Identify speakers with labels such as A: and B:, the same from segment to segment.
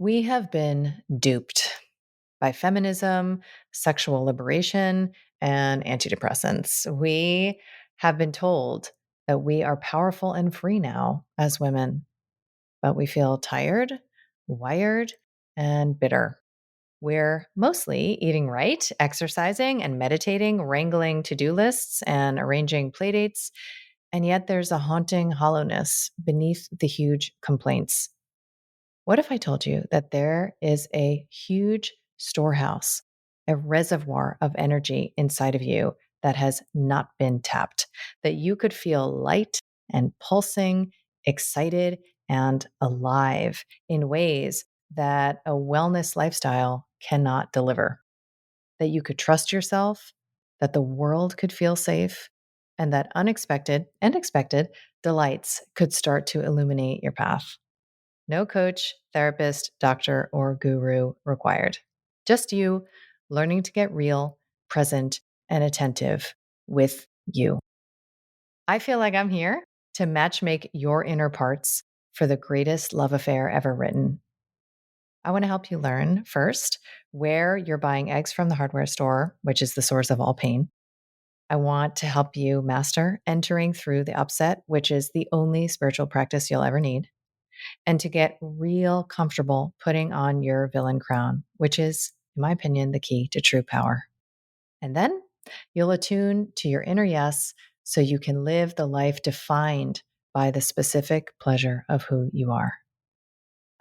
A: We have been duped by feminism, sexual liberation, and antidepressants. We have been told that we are powerful and free now as women, but we feel tired, wired, and bitter. We're mostly eating right, exercising and meditating, wrangling to do lists, and arranging playdates. And yet there's a haunting hollowness beneath the huge complaints. What if I told you that there is a huge storehouse, a reservoir of energy inside of you that has not been tapped, that you could feel light and pulsing, excited and alive in ways that a wellness lifestyle cannot deliver, that you could trust yourself, that the world could feel safe, and that unexpected and expected delights could start to illuminate your path. No coach, therapist, doctor, or guru required. Just you learning to get real, present, and attentive with you. I feel like I'm here to matchmake your inner parts for the greatest love affair ever written. I want to help you learn first where you're buying eggs from the hardware store, which is the source of all pain. I want to help you master entering through the upset, which is the only spiritual practice you'll ever need, and to get real comfortable putting on your villain crown, which is, in my opinion, the key to true power. And then you'll attune to your inner yes so you can live the life defined by the specific pleasure of who you are.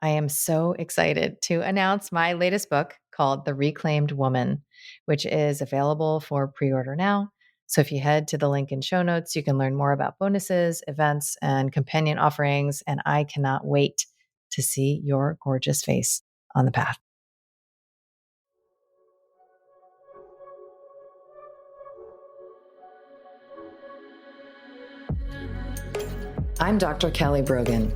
A: I am so excited to announce my latest book called The Reclaimed Woman, which is available for pre-order now. So if you head to the link in show notes, you can learn more about bonuses, events, and companion offerings. And I cannot wait to see your gorgeous face on the path. I'm Dr. Kelly Brogan.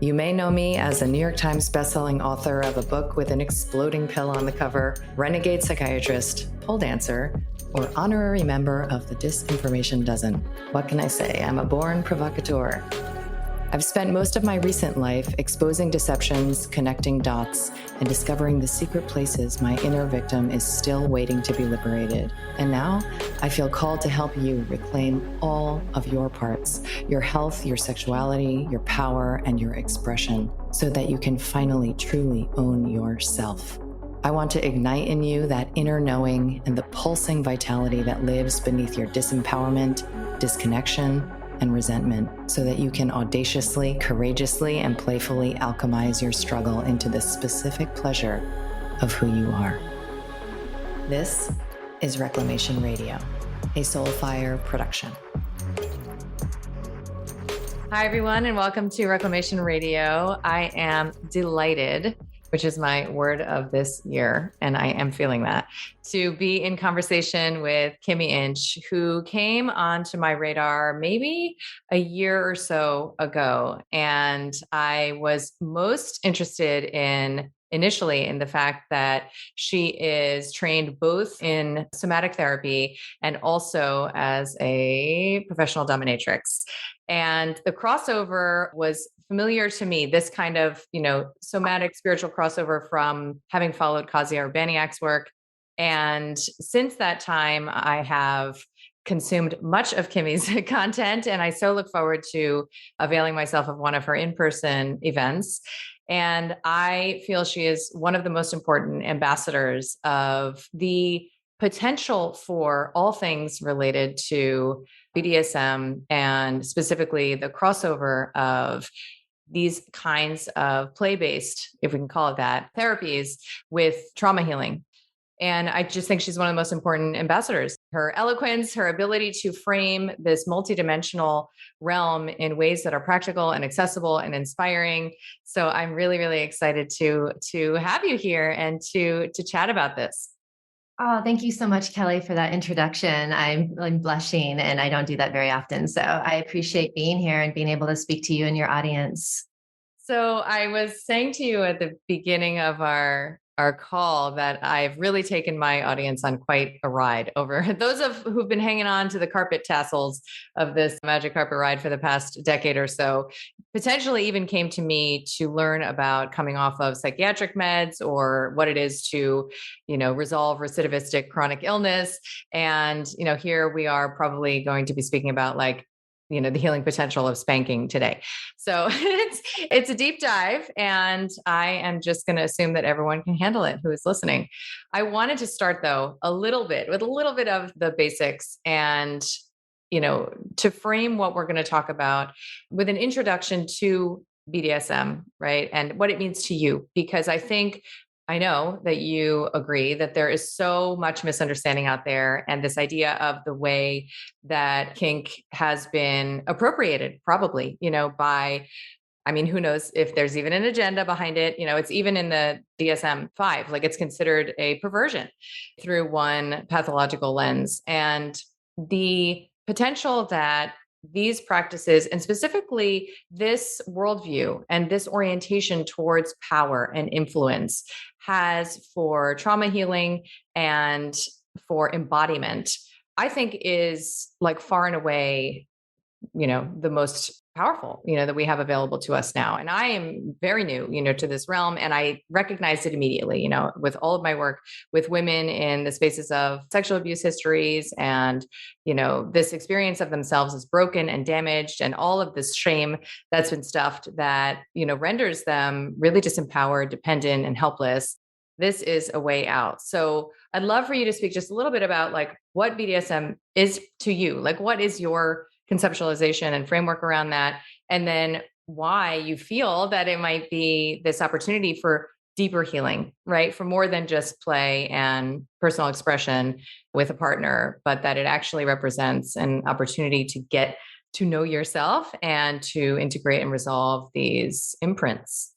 A: You may know me as a New York Times bestselling author of a book with an exploding pill on the cover, renegade psychiatrist, pole dancer, or honorary member of the Disinformation Dozen. What can I say? I'm a born provocateur. I've spent most of my recent life exposing deceptions, connecting dots, and discovering the secret places my inner victim is still waiting to be liberated. And now I feel called to help you reclaim all of your parts, your health, your sexuality, your power, and your expression, so that you can finally truly own yourself. I want to ignite in you that inner knowing and the pulsing vitality that lives beneath your disempowerment, disconnection, and resentment, so that you can audaciously, courageously, and playfully alchemize your struggle into the specific pleasure of who you are. This is Reclamation Radio, a Soulfire production. Hi, everyone, and welcome to Reclamation Radio. I am delighted, which is my word of this year, and I am feeling that, to be in conversation with Kimi Inch, who came onto my radar maybe a year or so ago. And I was most interested initially in the fact that she is trained both in somatic therapy and also as a professional dominatrix. And the crossover was familiar to me, this kind of, somatic spiritual crossover from having followed Kasia Urbaniak's work. And since that time, I have consumed much of Kimi's content, and I so look forward to availing myself of one of her in-person events. And I feel she is one of the most important ambassadors of the potential for all things related to BDSM, and specifically the crossover of these kinds of play-based, if we can call it that, therapies with trauma healing. And I just think she's one of the most important ambassadors. Her eloquence, her ability to frame this multidimensional realm in ways that are practical and accessible and inspiring. So I'm really, really excited to have you here and to chat about this.
B: Oh, thank you so much, Kelly, for that introduction. I'm blushing, and I don't do that very often. So I appreciate being here and being able to speak to you and your audience.
A: So I was saying to you at the beginning of our our call that I've really taken my audience on quite a ride over those of who've been hanging on to the carpet tassels of this magic carpet ride for the past decade or so, potentially even came to me to learn about coming off of psychiatric meds or what it is to, resolve recidivistic chronic illness. And, here we are probably going to be speaking about the healing potential of spanking today. So it's a deep dive, and I am just going to assume that everyone can handle it who is listening. I wanted to start though a little bit of the basics, and to frame what we're going to talk about with an introduction to BDSM, right? And what it means to you, because I know that you agree that there is so much misunderstanding out there, and this idea of the way that kink has been appropriated, probably, who knows if there's even an agenda behind it. It's even in the DSM-5, like it's considered a perversion through one pathological lens. And the potential that these practices, and specifically this worldview and this orientation towards power and influence, has for trauma healing and for embodiment, I think is like far and away, the most powerful, that we have available to us now. And I am very new, to this realm. And I recognized it immediately, with all of my work with women in the spaces of sexual abuse histories and, this experience of themselves as broken and damaged, and all of this shame that's been stuffed that, renders them really disempowered, dependent, and helpless. This is a way out. So I'd love for you to speak just a little bit about what BDSM is to you. What is your conceptualization and framework around that, and then why you feel that it might be this opportunity for deeper healing, right? For more than just play and personal expression with a partner, but that it actually represents an opportunity to get to know yourself and to integrate and resolve these imprints.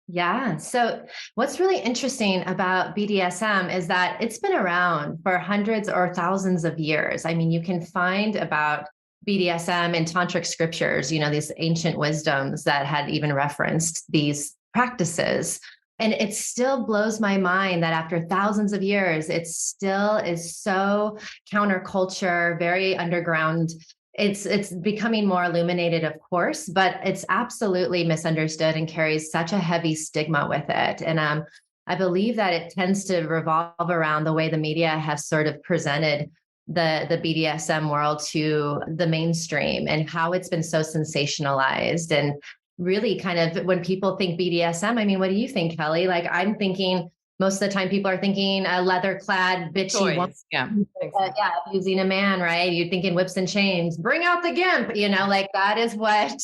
B: Yeah. So what's really interesting about BDSM is that it's been around for hundreds or thousands of years. I mean, you can find about BDSM in tantric scriptures, these ancient wisdoms that had even referenced these practices. And it still blows my mind that after thousands of years, it still is so counterculture, very underground. It's becoming more illuminated, of course, but it's absolutely misunderstood and carries such a heavy stigma with it. And I believe that it tends to revolve around the way the media has sort of presented the BDSM world to the mainstream, and how it's been so sensationalized. And really kind of, when people think BDSM, I mean, what do you think, Kelly? I'm thinking most of the time people are thinking a leather clad bitchy woman,
A: Yeah.
B: yeah, abusing a man, right? You're thinking whips and chains, bring out the gimp, that is what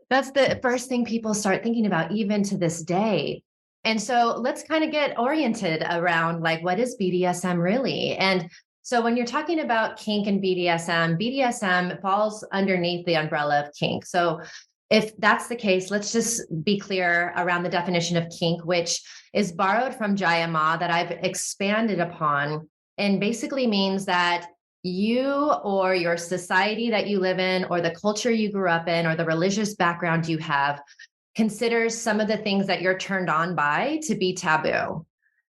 B: that's the first thing people start thinking about, even to this day. And so let's kind of get oriented around what is BDSM really? And so when you're talking about kink and BDSM falls underneath the umbrella of kink. So if that's the case, let's just be clear around the definition of kink, which is borrowed from Jaya Ma, that I've expanded upon, and basically means that you or your society that you live in, or the culture you grew up in, or the religious background you have, considers some of the things that you're turned on by to be taboo.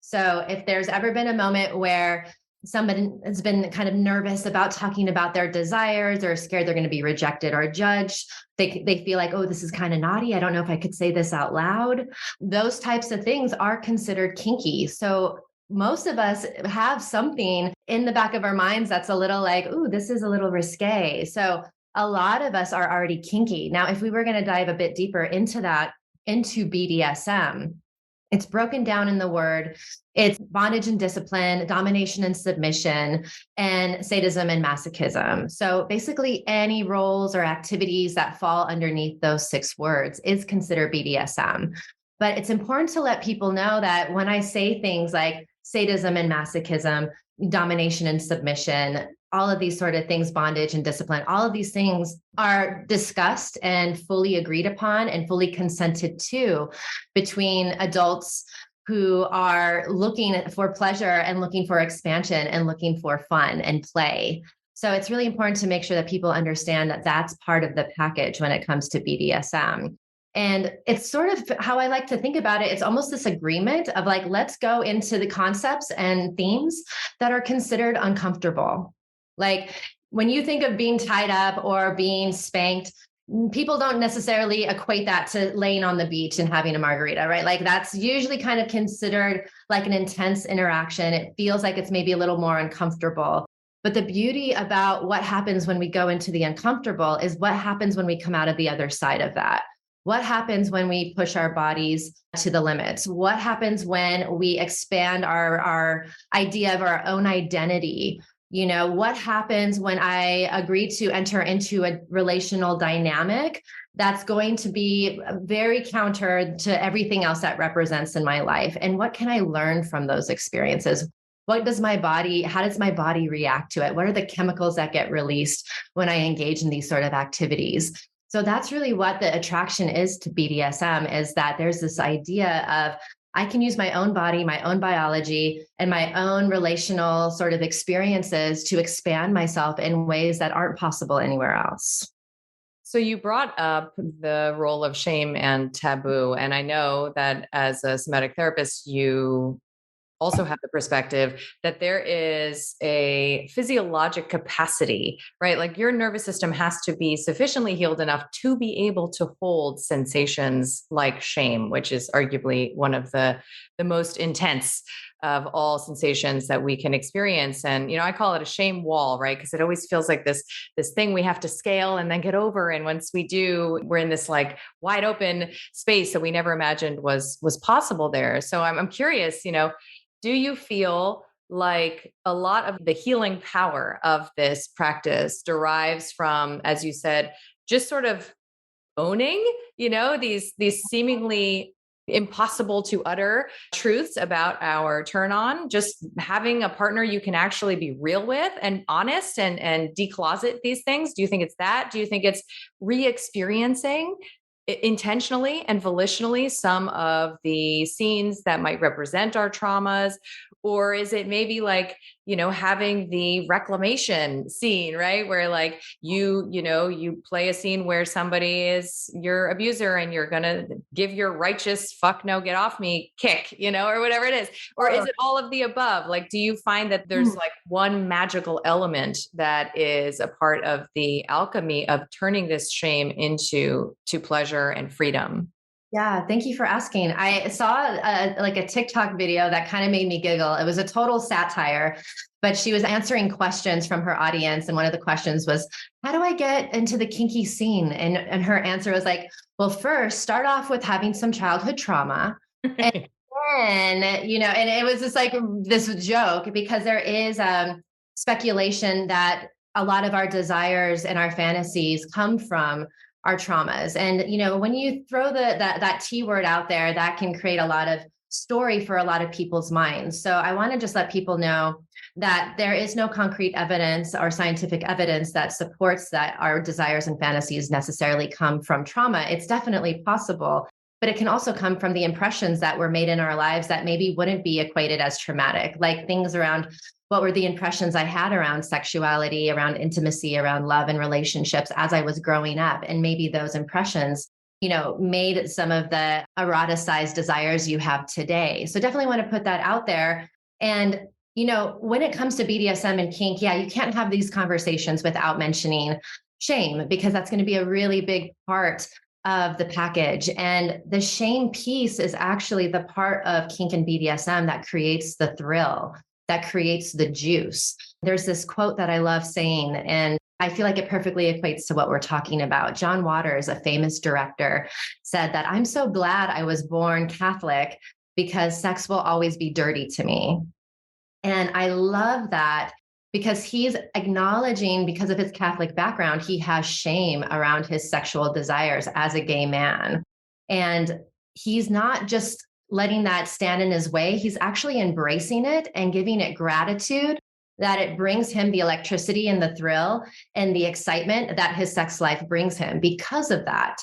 B: So if there's ever been a moment where somebody has been kind of nervous about talking about their desires, or scared they're going to be rejected or judged, they feel like, oh, this is kind of naughty, I don't know if I could say this out loud. Those types of things are considered kinky. So most of us have something in the back of our minds that's a little ooh, this is a little risque. So a lot of us are already kinky. Now, if we were going to dive a bit deeper into that, into BDSM, it's broken down in the word. It's bondage and discipline, domination and submission, and sadism and masochism. So basically, any roles or activities that fall underneath those 6 words is considered BDSM. But it's important to let people know that when I say things like sadism and masochism, domination and submission, all of these sort of things, bondage and discipline, all of these things are discussed and fully agreed upon and fully consented to between adults who are looking for pleasure and looking for expansion and looking for fun and play. So it's really important to make sure that people understand that that's part of the package when it comes to BDSM. And it's sort of how I like to think about it. It's almost this agreement of like, let's go into the concepts and themes that are considered uncomfortable. Like when you think of being tied up or being spanked, people don't necessarily equate that to laying on the beach and having a margarita, right? Like that's usually kind of considered like an intense interaction. It feels like it's maybe a little more uncomfortable. But the beauty about what happens when we go into the uncomfortable is what happens when we come out of the other side of that. What happens when we push our bodies to the limits? What happens when we expand our idea of our own identity? You know, what happens when I agree to enter into a relational dynamic that's going to be very counter to everything else that represents in my life? And what can I learn from those experiences? What does my body, how does my body react to it? What are the chemicals that get released when I engage in these sort of activities? So that's really what the attraction is to BDSM, is that there's this idea of I can use my own body, my own biology, and my own relational sort of experiences to expand myself in ways that aren't possible anywhere else.
A: So you brought up the role of shame and taboo. And I know that as a somatic therapist, you also have the perspective that there is a physiologic capacity, right? Like your nervous system has to be sufficiently healed enough to be able to hold sensations like shame, which is arguably one of the most intense of all sensations that we can experience. And, I call it a shame wall, right? Because it always feels like this thing we have to scale and then get over. And once we do, we're in this like wide open space that we never imagined was possible there. So I'm curious, do you feel like a lot of the healing power of this practice derives from, as you said, just sort of owning, these seemingly impossible to utter truths about our turn on, just having a partner you can actually be real with and honest and decloset these things? Do you think it's that? Do you think it's re-experiencing intentionally and volitionally some of the scenes that might represent our traumas? Or is it maybe like, having the reclamation scene, right? Where like you play a scene where somebody is your abuser and you're going to give your righteous fuck no, get off me kick, or whatever it is. Or is it all of the above? Like, do you find that there's like one magical element that is a part of the alchemy of turning this shame into pleasure and freedom?
B: Yeah, thank you for asking. I saw like a TikTok video that kind of made me giggle. It was a total satire, but she was answering questions from her audience, and one of the questions was, "How do I get into the kinky scene?" And her answer was like, "Well, first, start off with having some childhood trauma, and then and it was just like this joke because there is speculation that a lot of our desires and our fantasies come from our traumas. And when you throw that T word out there, that can create a lot of story for a lot of people's minds. So I want to just let people know that there is no concrete evidence or scientific evidence that supports that our desires and fantasies necessarily come from trauma. It's definitely possible, but it can also come from the impressions that were made in our lives that maybe wouldn't be equated as traumatic, like things around what were the impressions I had around sexuality, around intimacy, around love and relationships as I was growing up. And maybe those impressions, made some of the eroticized desires you have today. So definitely want to put that out there. And, when it comes to BDSM and kink, yeah, you can't have these conversations without mentioning shame, because that's going to be a really big part of the package. And the shame piece is actually the part of kink and BDSM that creates the thrill, that creates the juice. There's this quote that I love saying, and I feel like it perfectly equates to what we're talking about. John Waters, a famous director, said that I'm so glad I was born Catholic because sex will always be dirty to me. And I love that because he's acknowledging, because of his Catholic background, he has shame around his sexual desires as a gay man. And he's not just letting that stand in his way, he's actually embracing it and giving it gratitude that it brings him the electricity and the thrill and the excitement that his sex life brings him because of that.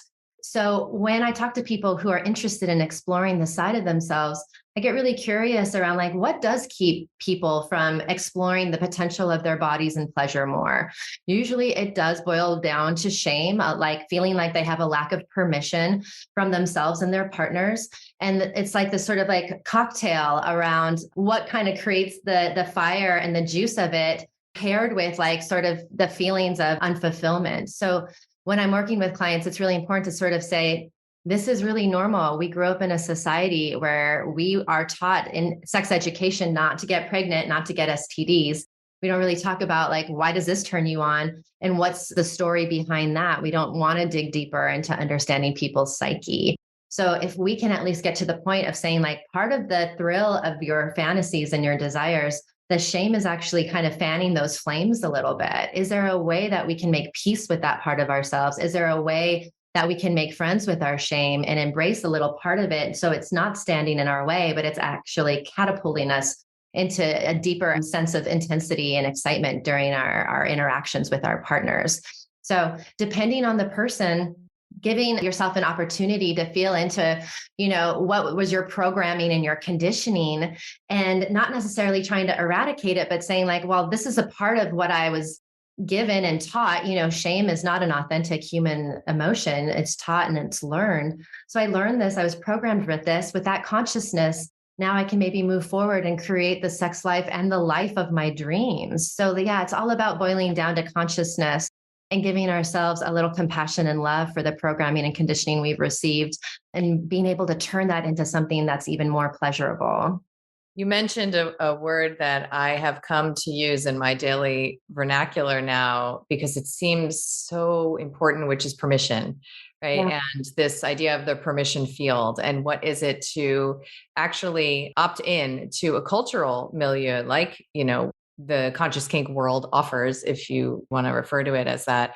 B: So when I talk to people who are interested in exploring the side of themselves, I get really curious around like what does keep people from exploring the potential of their bodies and pleasure more. Usually it does boil down to shame, like feeling like they have a lack of permission from themselves and their partners. And it's like this sort of like cocktail around what kind of creates the fire and the juice of it, paired with like sort of the feelings of unfulfillment. So when I'm working with clients, it's really important to sort of say, this is really normal. We grew up in a society where we are taught in sex education not to get pregnant, not to get STDs. We don't really talk about like, why does this turn you on? And what's the story behind that? We don't want to dig deeper into understanding people's psyche. So if we can at least get to the point of saying like part of the thrill of your fantasies and your desires, the shame is actually kind of fanning those flames a little bit. Is there a way that we can make peace with that part of ourselves? Is there a way that we can make friends with our shame and embrace a little part of it so it's not standing in our way, but it's actually catapulting us into a deeper sense of intensity and excitement during our interactions with our partners? So depending on the person, giving yourself an opportunity to feel into, what was your programming and your conditioning, and not necessarily trying to eradicate it, but saying like, well, this is a part of what I was given and taught. Shame is not an authentic human emotion. It's taught and it's learned. So I learned this, I was programmed with this, with that consciousness. Now I can maybe move forward and create the sex life and the life of my dreams. So yeah, it's all about boiling down to consciousness and giving ourselves a little compassion and love for the programming and conditioning we've received, and being able to turn that into something that's even more pleasurable.
A: You mentioned a word that I have come to use in my daily vernacular now because it seems so important, which is permission, right?
B: Yeah.
A: And this idea of the permission field, and what is it to actually opt in to a cultural milieu like, the conscious kink world offers, if you want to refer to it as that,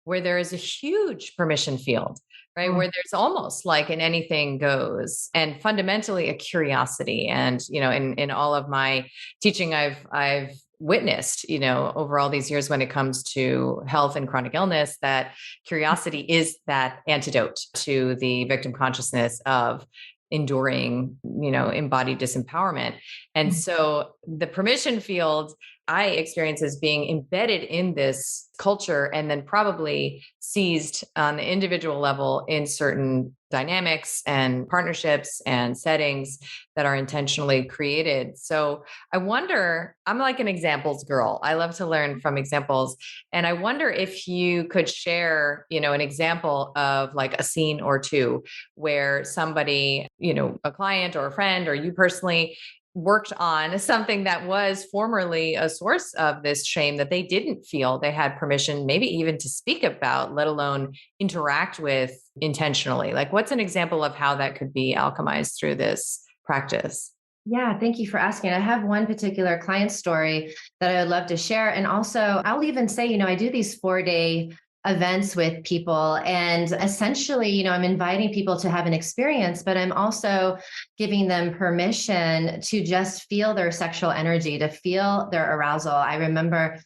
A: where there is a huge permission field, right? Where there's almost like an anything goes, and fundamentally a curiosity. And, in all of my teaching, I've witnessed, over all these years when it comes to health and chronic illness, that curiosity is that antidote to the victim consciousness of enduring, embodied disempowerment. And so the permission field I experience as being embedded in this culture and then probably seized on the individual level in certain dynamics and partnerships and settings that are intentionally created. So I wonder, I'm like an examples girl. I love to learn from examples. And I wonder if you could share, an example of like a scene or two where somebody, a client or a friend or you personally worked on something that was formerly a source of this shame that they didn't feel they had permission, maybe even to speak about, let alone interact with intentionally. Like, what's an example of how that could be alchemized through this practice?
B: Yeah, thank you for asking. I have one particular client story that I would love to share. And also, I'll even say, I do these 4-day events with people. And essentially, I'm inviting people to have an experience, but I'm also giving them permission to just feel their sexual energy, to feel their arousal. I remember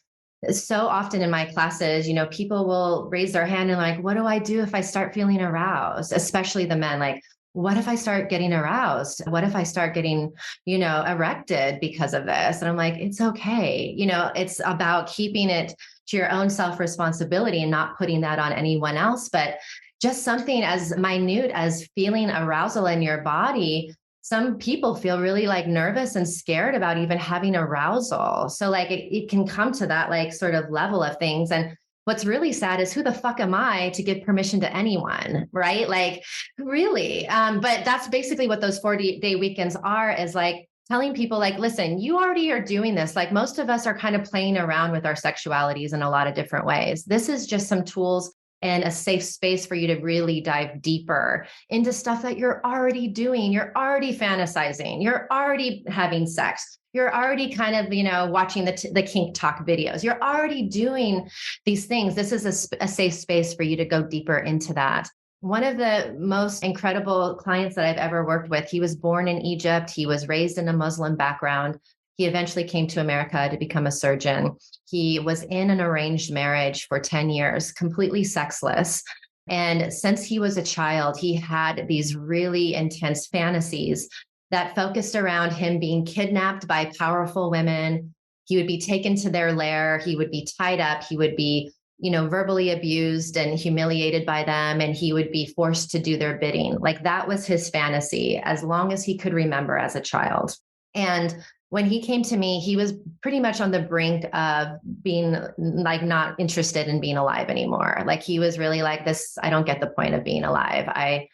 B: so often in my classes, people will raise their hand and like, what do I do if I start feeling aroused? Especially the men, like, what if I start getting aroused? What if I start getting, erected because of this? And I'm like, it's okay. It's about keeping it to your own self responsibility and not putting that on anyone else. But just something as minute as feeling arousal in your body. Some people feel really like nervous and scared about even having arousal. So like it can come to that like sort of level of things. And what's really sad is who the fuck am I to give permission to anyone, right? Like really. But that's basically what those 40-day weekends are, is like telling people like, listen, you already are doing this. Like most of us are kind of playing around with our sexualities in a lot of different ways. This is just some tools and a safe space for you to really dive deeper into stuff that you're already doing. You're already fantasizing. You're already having sex. You're already kind of, watching the kink talk videos. You're already doing these things. This is a safe space for you to go deeper into that. One of the most incredible clients that I've ever worked with, he was born in Egypt. He was raised in a Muslim background. He eventually came to America to become a surgeon. He was in an arranged marriage for 10 years, completely sexless. And since he was a child, he had these really intense fantasies that focused around him being kidnapped by powerful women. He would be taken to their lair. He would be tied up. He would be, verbally abused and humiliated by them. And he would be forced to do their bidding. Like that was his fantasy as long as he could remember as a child. And when he came to me, he was pretty much on the brink of being like not interested in being alive anymore. Like he was really like this, I don't get the point of being alive. I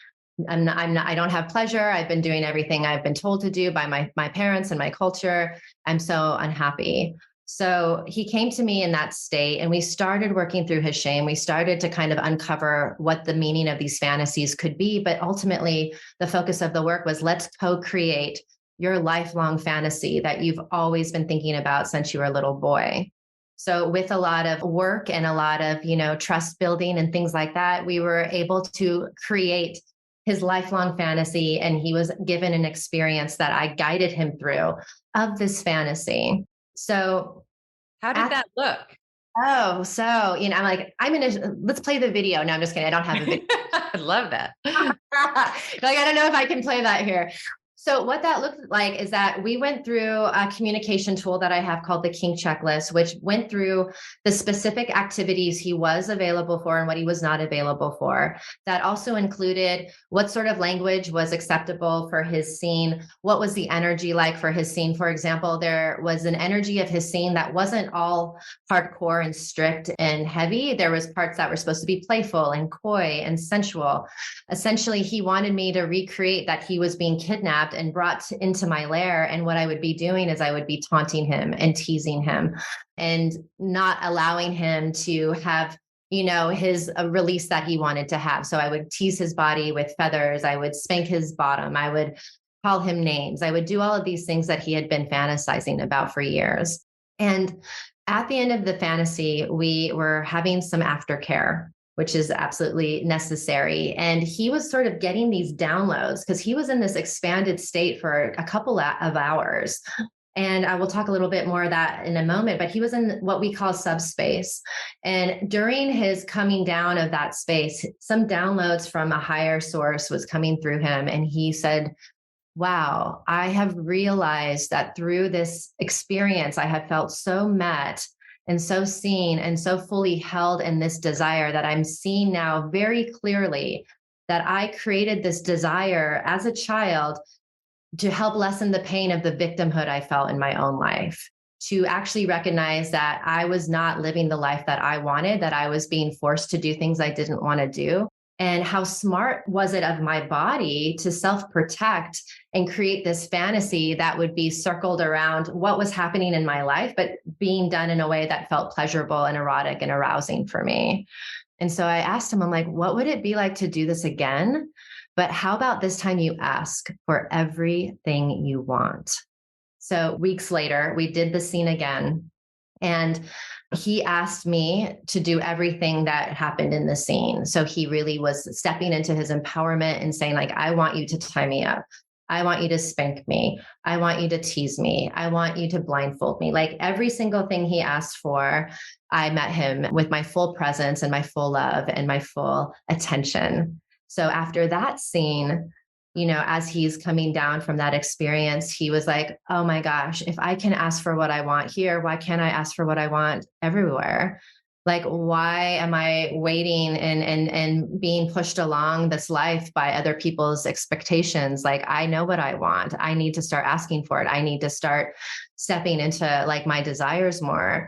B: don't have pleasure. I've been doing everything I've been told to do by my parents and my culture. I'm so unhappy. So he came to me in that state and we started working through his shame. We started to kind of uncover what the meaning of these fantasies could be. But ultimately, the focus of the work was let's co-create your lifelong fantasy that you've always been thinking about since you were a little boy. So with a lot of work and a lot of, trust building and things like that, we were able to create his lifelong fantasy. And he was given an experience that I guided him through of this fantasy. So
C: How did that look?
B: I'm like, let's play the video. No, I'm just kidding. I don't have a video.
C: I love that.
B: Like, I don't know if I can play that here. So what that looked like is that we went through a communication tool that I have called the kink checklist, which went through the specific activities he was available for and what he was not available for. That also included what sort of language was acceptable for his scene. What was the energy like for his scene? For example, there was an energy of his scene that wasn't all hardcore and strict and heavy. There was parts that were supposed to be playful and coy and sensual. Essentially, he wanted me to recreate that he was being kidnapped and brought into my lair. And what I would be doing is I would be taunting him and teasing him and not allowing him to have, his release that he wanted to have. So I would tease his body with feathers. I would spank his bottom. I would call him names. I would do all of these things that he had been fantasizing about for years. And at the end of the fantasy, we were having some aftercare, which is absolutely necessary. And he was sort of getting these downloads because he was in this expanded state for a couple of hours. And I will talk a little bit more of that in a moment, but he was in what we call subspace. And during his coming down of that space, some downloads from a higher source was coming through him. And he said, wow, I have realized that through this experience, I have felt so met and so seen and so fully held in this desire that I'm seeing now very clearly that I created this desire as a child to help lessen the pain of the victimhood I felt in my own life, to actually recognize that I was not living the life that I wanted, that I was being forced to do things I didn't want to do. And how smart was it of my body to self-protect and create this fantasy that would be circled around what was happening in my life, but being done in a way that felt pleasurable and erotic and arousing for me. And so I asked him, I'm like, what would it be like to do this again? But how about this time you ask for everything you want? So weeks later, we did the scene again. And he asked me to do everything that happened in the scene. So he really was stepping into his empowerment and saying, like, I want you to tie me up. I want you to spank me. I want you to tease me. I want you to blindfold me. Like every single thing he asked for, I met him with my full presence and my full love and my full attention. So after that scene, as he's coming down from that experience, he was like, oh my gosh, if I can ask for what I want here, why can't I ask for what I want everywhere? Like, why am I waiting and being pushed along this life by other people's expectations? Like, I know what I want. I need to start asking for it. I need to start stepping into like my desires more.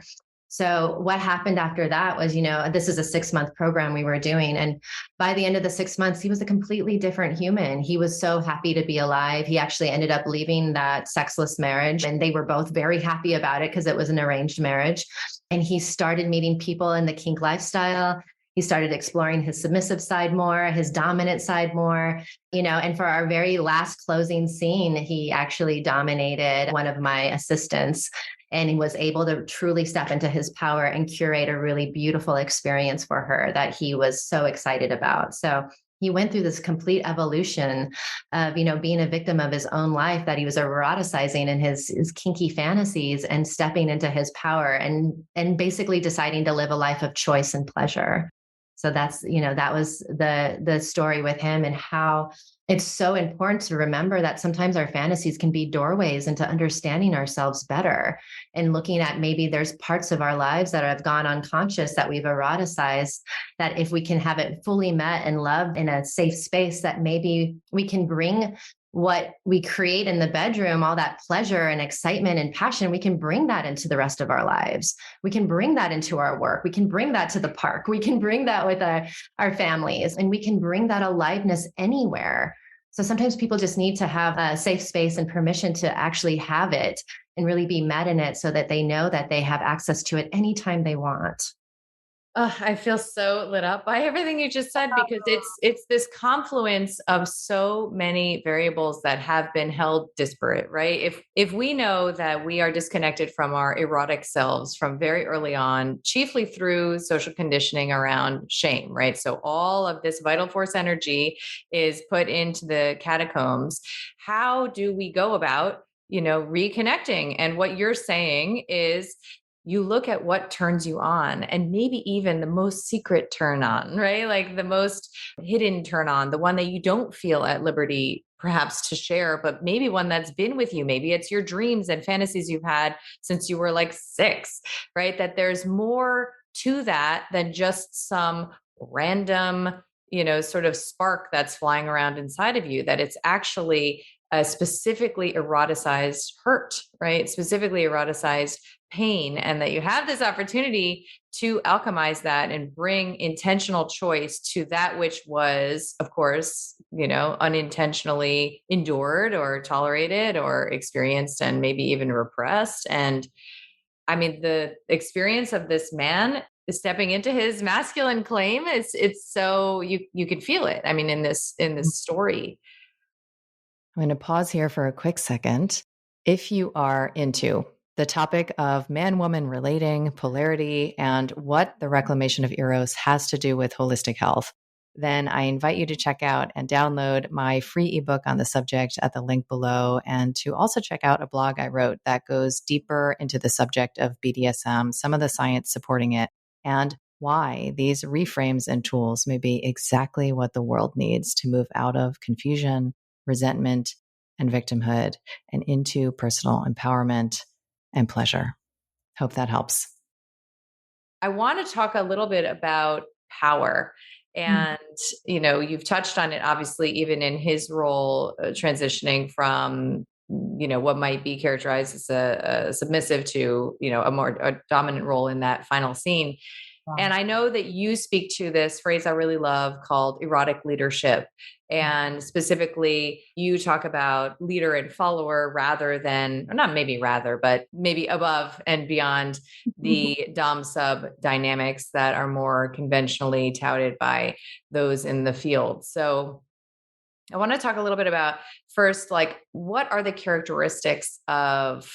B: So what happened after that was, this is a 6-month program we were doing. And by the end of the 6 months, he was a completely different human. He was so happy to be alive. He actually ended up leaving that sexless marriage, and they were both very happy about it because it was an arranged marriage. And he started meeting people in the kink lifestyle. He started exploring his submissive side more, his dominant side more, and for our very last closing scene, he actually dominated one of my assistants. And he was able to truly step into his power and curate a really beautiful experience for her that he was so excited about. So he went through this complete evolution of, being a victim of his own life that he was eroticizing in his kinky fantasies and stepping into his power and basically deciding to live a life of choice and pleasure. So that's, that was the story with him, and how it's so important to remember that sometimes our fantasies can be doorways into understanding ourselves better, and looking at maybe there's parts of our lives that have gone unconscious that we've eroticized, that if we can have it fully met and loved in a safe space, that maybe we can bring what we create in the bedroom, all that pleasure and excitement and passion, we can bring that into the rest of our lives. We can bring that into our work. We can bring that to the park. We can bring that with our families, and we can bring that aliveness anywhere. So sometimes people just need to have a safe space and permission to actually have it and really be met in it, so that they know that they have access to it anytime they want.
C: I feel so lit up by everything you just said, because it's this confluence of so many variables that have been held disparate, right? If we know that we are disconnected from our erotic selves from very early on, chiefly through social conditioning around shame, right? So all of this vital force energy is put into the catacombs. How do we go about, reconnecting? And what you're saying is, you look at what turns you on, and maybe even the most secret turn on, right? Like the most hidden turn on, the one that you don't feel at liberty perhaps to share, but maybe one that's been with you. Maybe it's your dreams and fantasies you've had since you were like 6, right? That there's more to that than just some random, sort of spark that's flying around inside of you, that it's actually a specifically eroticized hurt, right? Specifically eroticized pain, and that you have this opportunity to alchemize that and bring intentional choice to that which was, of course, unintentionally endured or tolerated or experienced and maybe even repressed. And I mean, the experience of this man stepping into his masculine claim is, it's so, you can feel it. I mean, in this story.
A: I'm going to pause here for a quick second. If you are into the topic of man-woman relating, polarity, and what the reclamation of Eros has to do with holistic health, then I invite you to check out and download my free ebook on the subject at the link below, and to also check out a blog I wrote that goes deeper into the subject of BDSM, some of the science supporting it, and why these reframes and tools may be exactly what the world needs to move out of confusion, resentment, and victimhood, and into personal empowerment and pleasure. Hope that helps.
C: I want to talk a little bit about power. And, you've touched on it, obviously, even in his role, transitioning from, what might be characterized as a submissive to, a dominant role in that final scene. Wow. And I know that you speak to this phrase I really love called erotic leadership. And specifically, you talk about leader and follower rather than, or not maybe rather, but maybe above and beyond the dom sub dynamics that are more conventionally touted by those in the field. So I want to talk a little bit about first, like, what are the characteristics of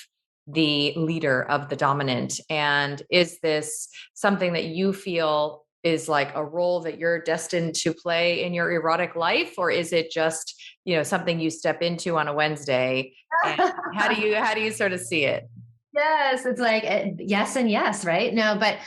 C: the leader, of the dominant? And is this something that you feel is like a role that you're destined to play in your erotic life? Or is it just, something you step into on a Wednesday? And how do you sort of see it?
B: Yes, it's like yes and yes, right? No, but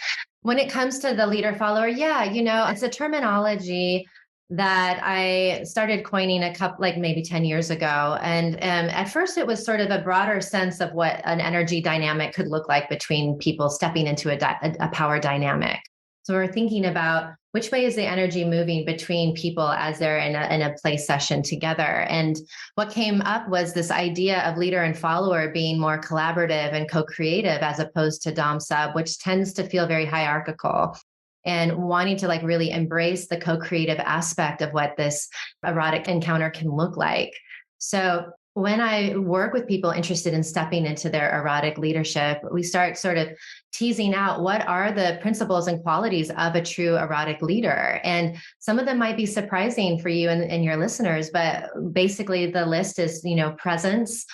B: when it comes to the leader follower, yeah, it's a terminology that I started coining a couple, like maybe 10 years ago. And at first it was sort of a broader sense of what an energy dynamic could look like between people stepping into a power dynamic. So we're thinking about which way is the energy moving between people as they're in a play session together. And what came up was this idea of leader and follower being more collaborative and co-creative, as opposed to dom sub, which tends to feel very hierarchical, and wanting to like really embrace the co-creative aspect of what this erotic encounter can look like. So when I work with people interested in stepping into their erotic leadership, we start sort of teasing out what are the principles and qualities of a true erotic leader. And some of them might be surprising for you and your listeners, but basically the list is, presence,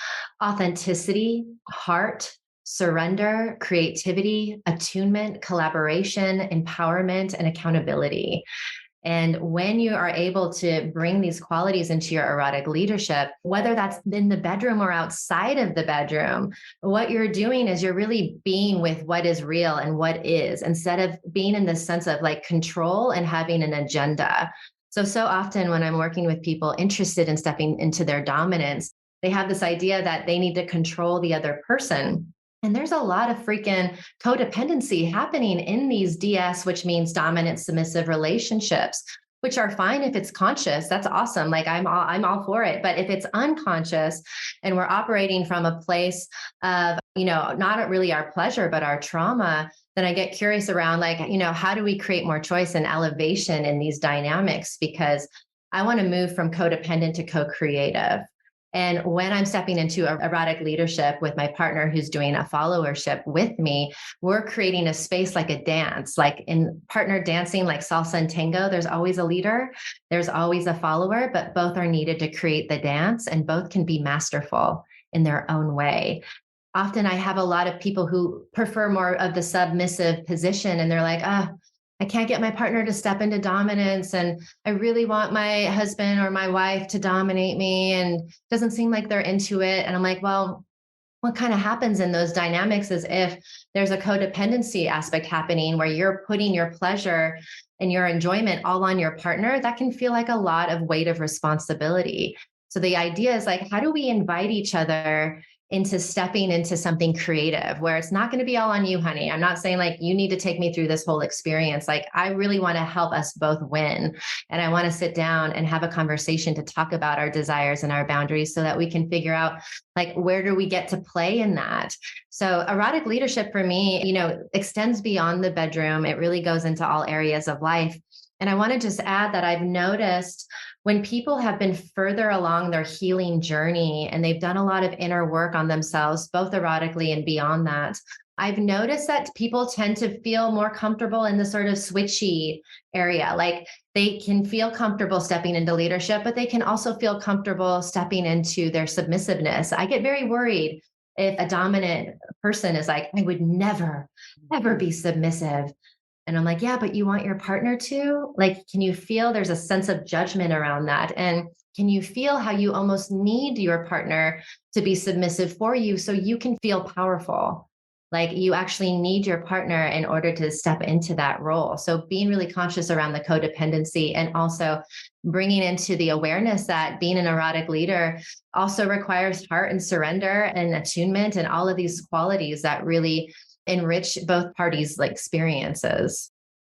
B: authenticity, heart, surrender, creativity, attunement, collaboration, empowerment, and accountability. And when you are able to bring these qualities into your erotic leadership, whether that's in the bedroom or outside of the bedroom, what you're doing is you're really being with what is real and what is, instead of being in this sense of like control and having an agenda. So often when I'm working with people interested in stepping into their dominance, they have this idea that they need to control the other person. And there's a lot of freaking codependency happening in these DS, which means dominant submissive relationships, which are fine if it's conscious. That's awesome. Like I'm all for it. But if it's unconscious and we're operating from a place of, not really our pleasure, but our trauma, then I get curious around like, how do we create more choice and elevation in these dynamics? Because I want to move from codependent to co-creative. And when I'm stepping into erotic leadership with my partner who's doing a followership with me, we're creating a space like a dance, like in partner dancing, like salsa and tango. There's always a leader, there's always a follower, but both are needed to create the dance, and both can be masterful in their own way. Often I have a lot of people who prefer more of the submissive position, and they're like, I can't get my partner to step into dominance. And I really want my husband or my wife to dominate me. And it doesn't seem like they're into it. And I'm like, well, what kind of happens in those dynamics is if there's a codependency aspect happening where you're putting your pleasure and your enjoyment all on your partner, that can feel like a lot of weight of responsibility. So the idea is like, how do we invite each other into stepping into something creative where it's not going to be all on you, honey? I'm not saying like you need to take me through this whole experience. Like I really want to help us both win. And I want to sit down and have a conversation to talk about our desires and our boundaries so that we can figure out like, where do we get to play in that? So erotic leadership for me, extends beyond the bedroom. It really goes into all areas of life. And I want to just add that I've noticed when people have been further along their healing journey and they've done a lot of inner work on themselves, both erotically and beyond that, I've noticed that people tend to feel more comfortable in the sort of switchy area. Like they can feel comfortable stepping into leadership, but they can also feel comfortable stepping into their submissiveness. I get very worried if a dominant person is like, I would never, ever be submissive. And I'm like, yeah, but you want your partner to? Like, can you feel there's a sense of judgment around that? And can you feel how you almost need your partner to be submissive for you so you can feel powerful? Like you actually need your partner in order to step into that role. So being really conscious around the codependency and also bringing into the awareness that being an erotic leader also requires heart and surrender and attunement and all of these qualities that really enrich both parties' like experiences.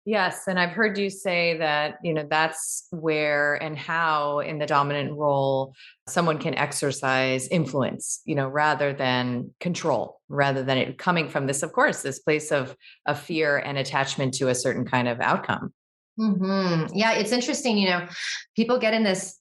C: Yes. And I've heard you say that, that's where and how in the dominant role someone can exercise influence, rather than control, rather than it coming from this, of course, this place of fear and attachment to a certain kind of outcome.
B: Yeah, it's interesting. People get in this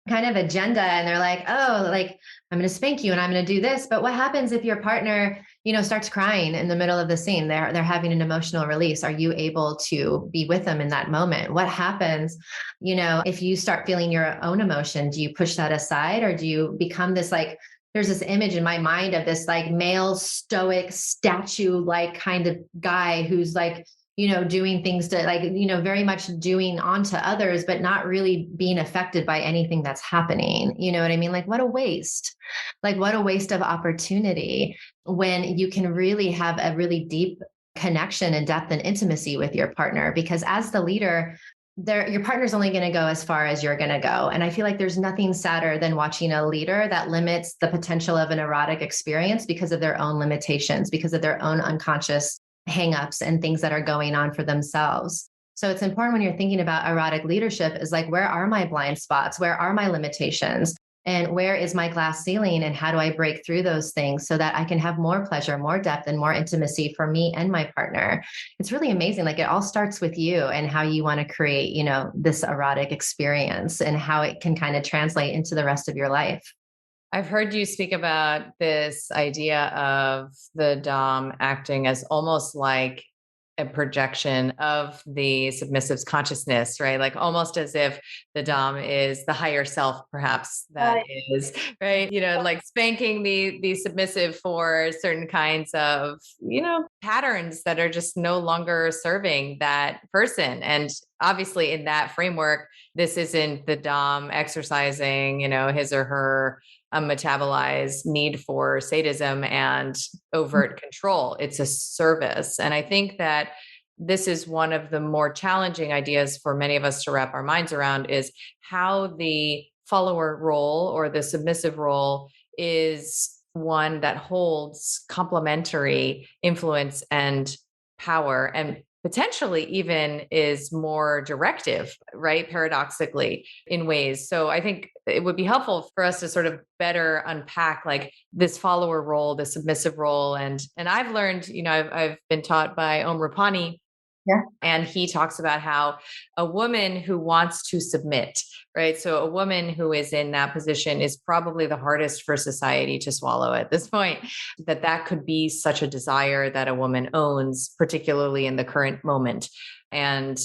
B: kind of agenda and they're like, oh, like I'm going to spank you and I'm going to do this. But what happens if your partner, starts crying in the middle of the scene? They're having an emotional release. Are you able to be with them in that moment? What happens, if you start feeling your own emotion? Do you push that aside, or do you become this like, there's this image in my mind of this like male stoic statue like kind of guy who's like, doing things to like, very much doing onto others, but not really being affected by anything that's happening. You know what I mean? Like, what a waste. Like, what a waste of opportunity when you can really have a really deep connection and depth and intimacy with your partner. Because as the leader, your partner's only going to go as far as you're going to go. And I feel like there's nothing sadder than watching a leader that limits the potential of an erotic experience because of their own limitations, because of their own unconscious hangups and things that are going on for themselves. So it's important when you're thinking about erotic leadership is like, where are my blind spots? Where are my limitations? And where is my glass ceiling? And how do I break through those things so that I can have more pleasure, more depth, and more intimacy for me and my partner? It's really amazing. Like it all starts with you and how you want to create, this erotic experience and how it can kind of translate into the rest of your life.
C: I've heard you speak about this idea of the Dom acting as almost like a projection of the submissive's consciousness, right? Like almost as if the Dom is the higher self, perhaps that is, right? Like spanking the submissive for certain kinds of, patterns that are just no longer serving that person. And obviously in that framework, this isn't the Dom exercising, his or her metabolized need for sadism and overt control. It's a service. And I think that this is one of the more challenging ideas for many of us to wrap our minds around, is how the follower role or the submissive role is one that holds complementary influence and power, and potentially even is more directive, right? Paradoxically, in ways. So I think it would be helpful for us to sort of better unpack like this follower role, the submissive role. And I've learned, I've been taught by Om Rupani.
B: Yeah.
C: And he talks about how a woman who wants to submit, right? So a woman who is in that position is probably the hardest for society to swallow at this point, that could be such a desire that a woman owns, particularly in the current moment. And,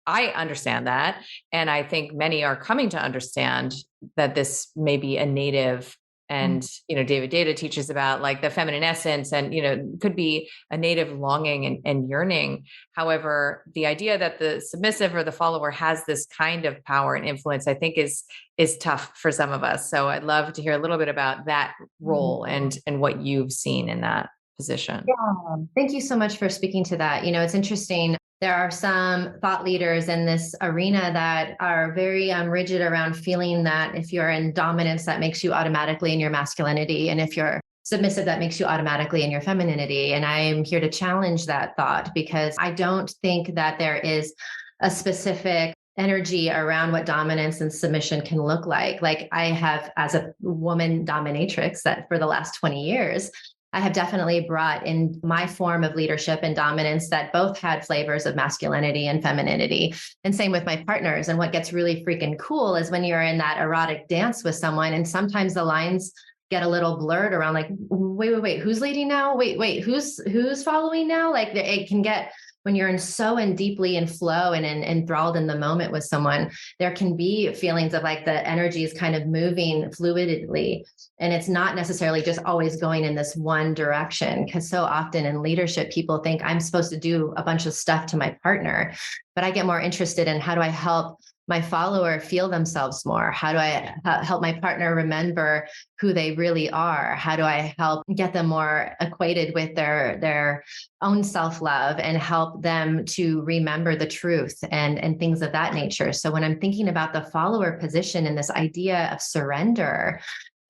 C: I understand that. And I think many are coming to understand that this may be a native. And, David Data teaches about like the feminine essence and, could be a native longing and yearning. However, the idea that the submissive or the follower has this kind of power and influence, I think is tough for some of us. So I'd love to hear a little bit about that role and what you've seen in that position.
B: Yeah. Thank you so much for speaking to that. It's interesting. There are some thought leaders in this arena that are very rigid around feeling that if you're in dominance, that makes you automatically in your masculinity. And if you're submissive, that makes you automatically in your femininity. And I'm here to challenge that thought, because I don't think that there is a specific energy around what dominance and submission can look like. Like I have, as a woman dominatrix, that for the last 20 years, I have definitely brought in my form of leadership and dominance that both had flavors of masculinity and femininity. And same with my partners. And what gets really freaking cool is when you're in that erotic dance with someone, and sometimes the lines get a little blurred around like, wait, who's leading now? Wait, who's following now? Like it can get, when you're in deeply in flow and enthralled in the moment with someone, there can be feelings of like the energy is kind of moving fluidly. And it's not necessarily just always going in this one direction. Because so often in leadership, people think I'm supposed to do a bunch of stuff to my partner, but I get more interested in how do I help my follower feel themselves more? How do I help my partner remember who they really are? How do I help get them more acquainted with their own self-love and help them to remember the truth and things of that nature? So when I'm thinking about the follower position and this idea of surrender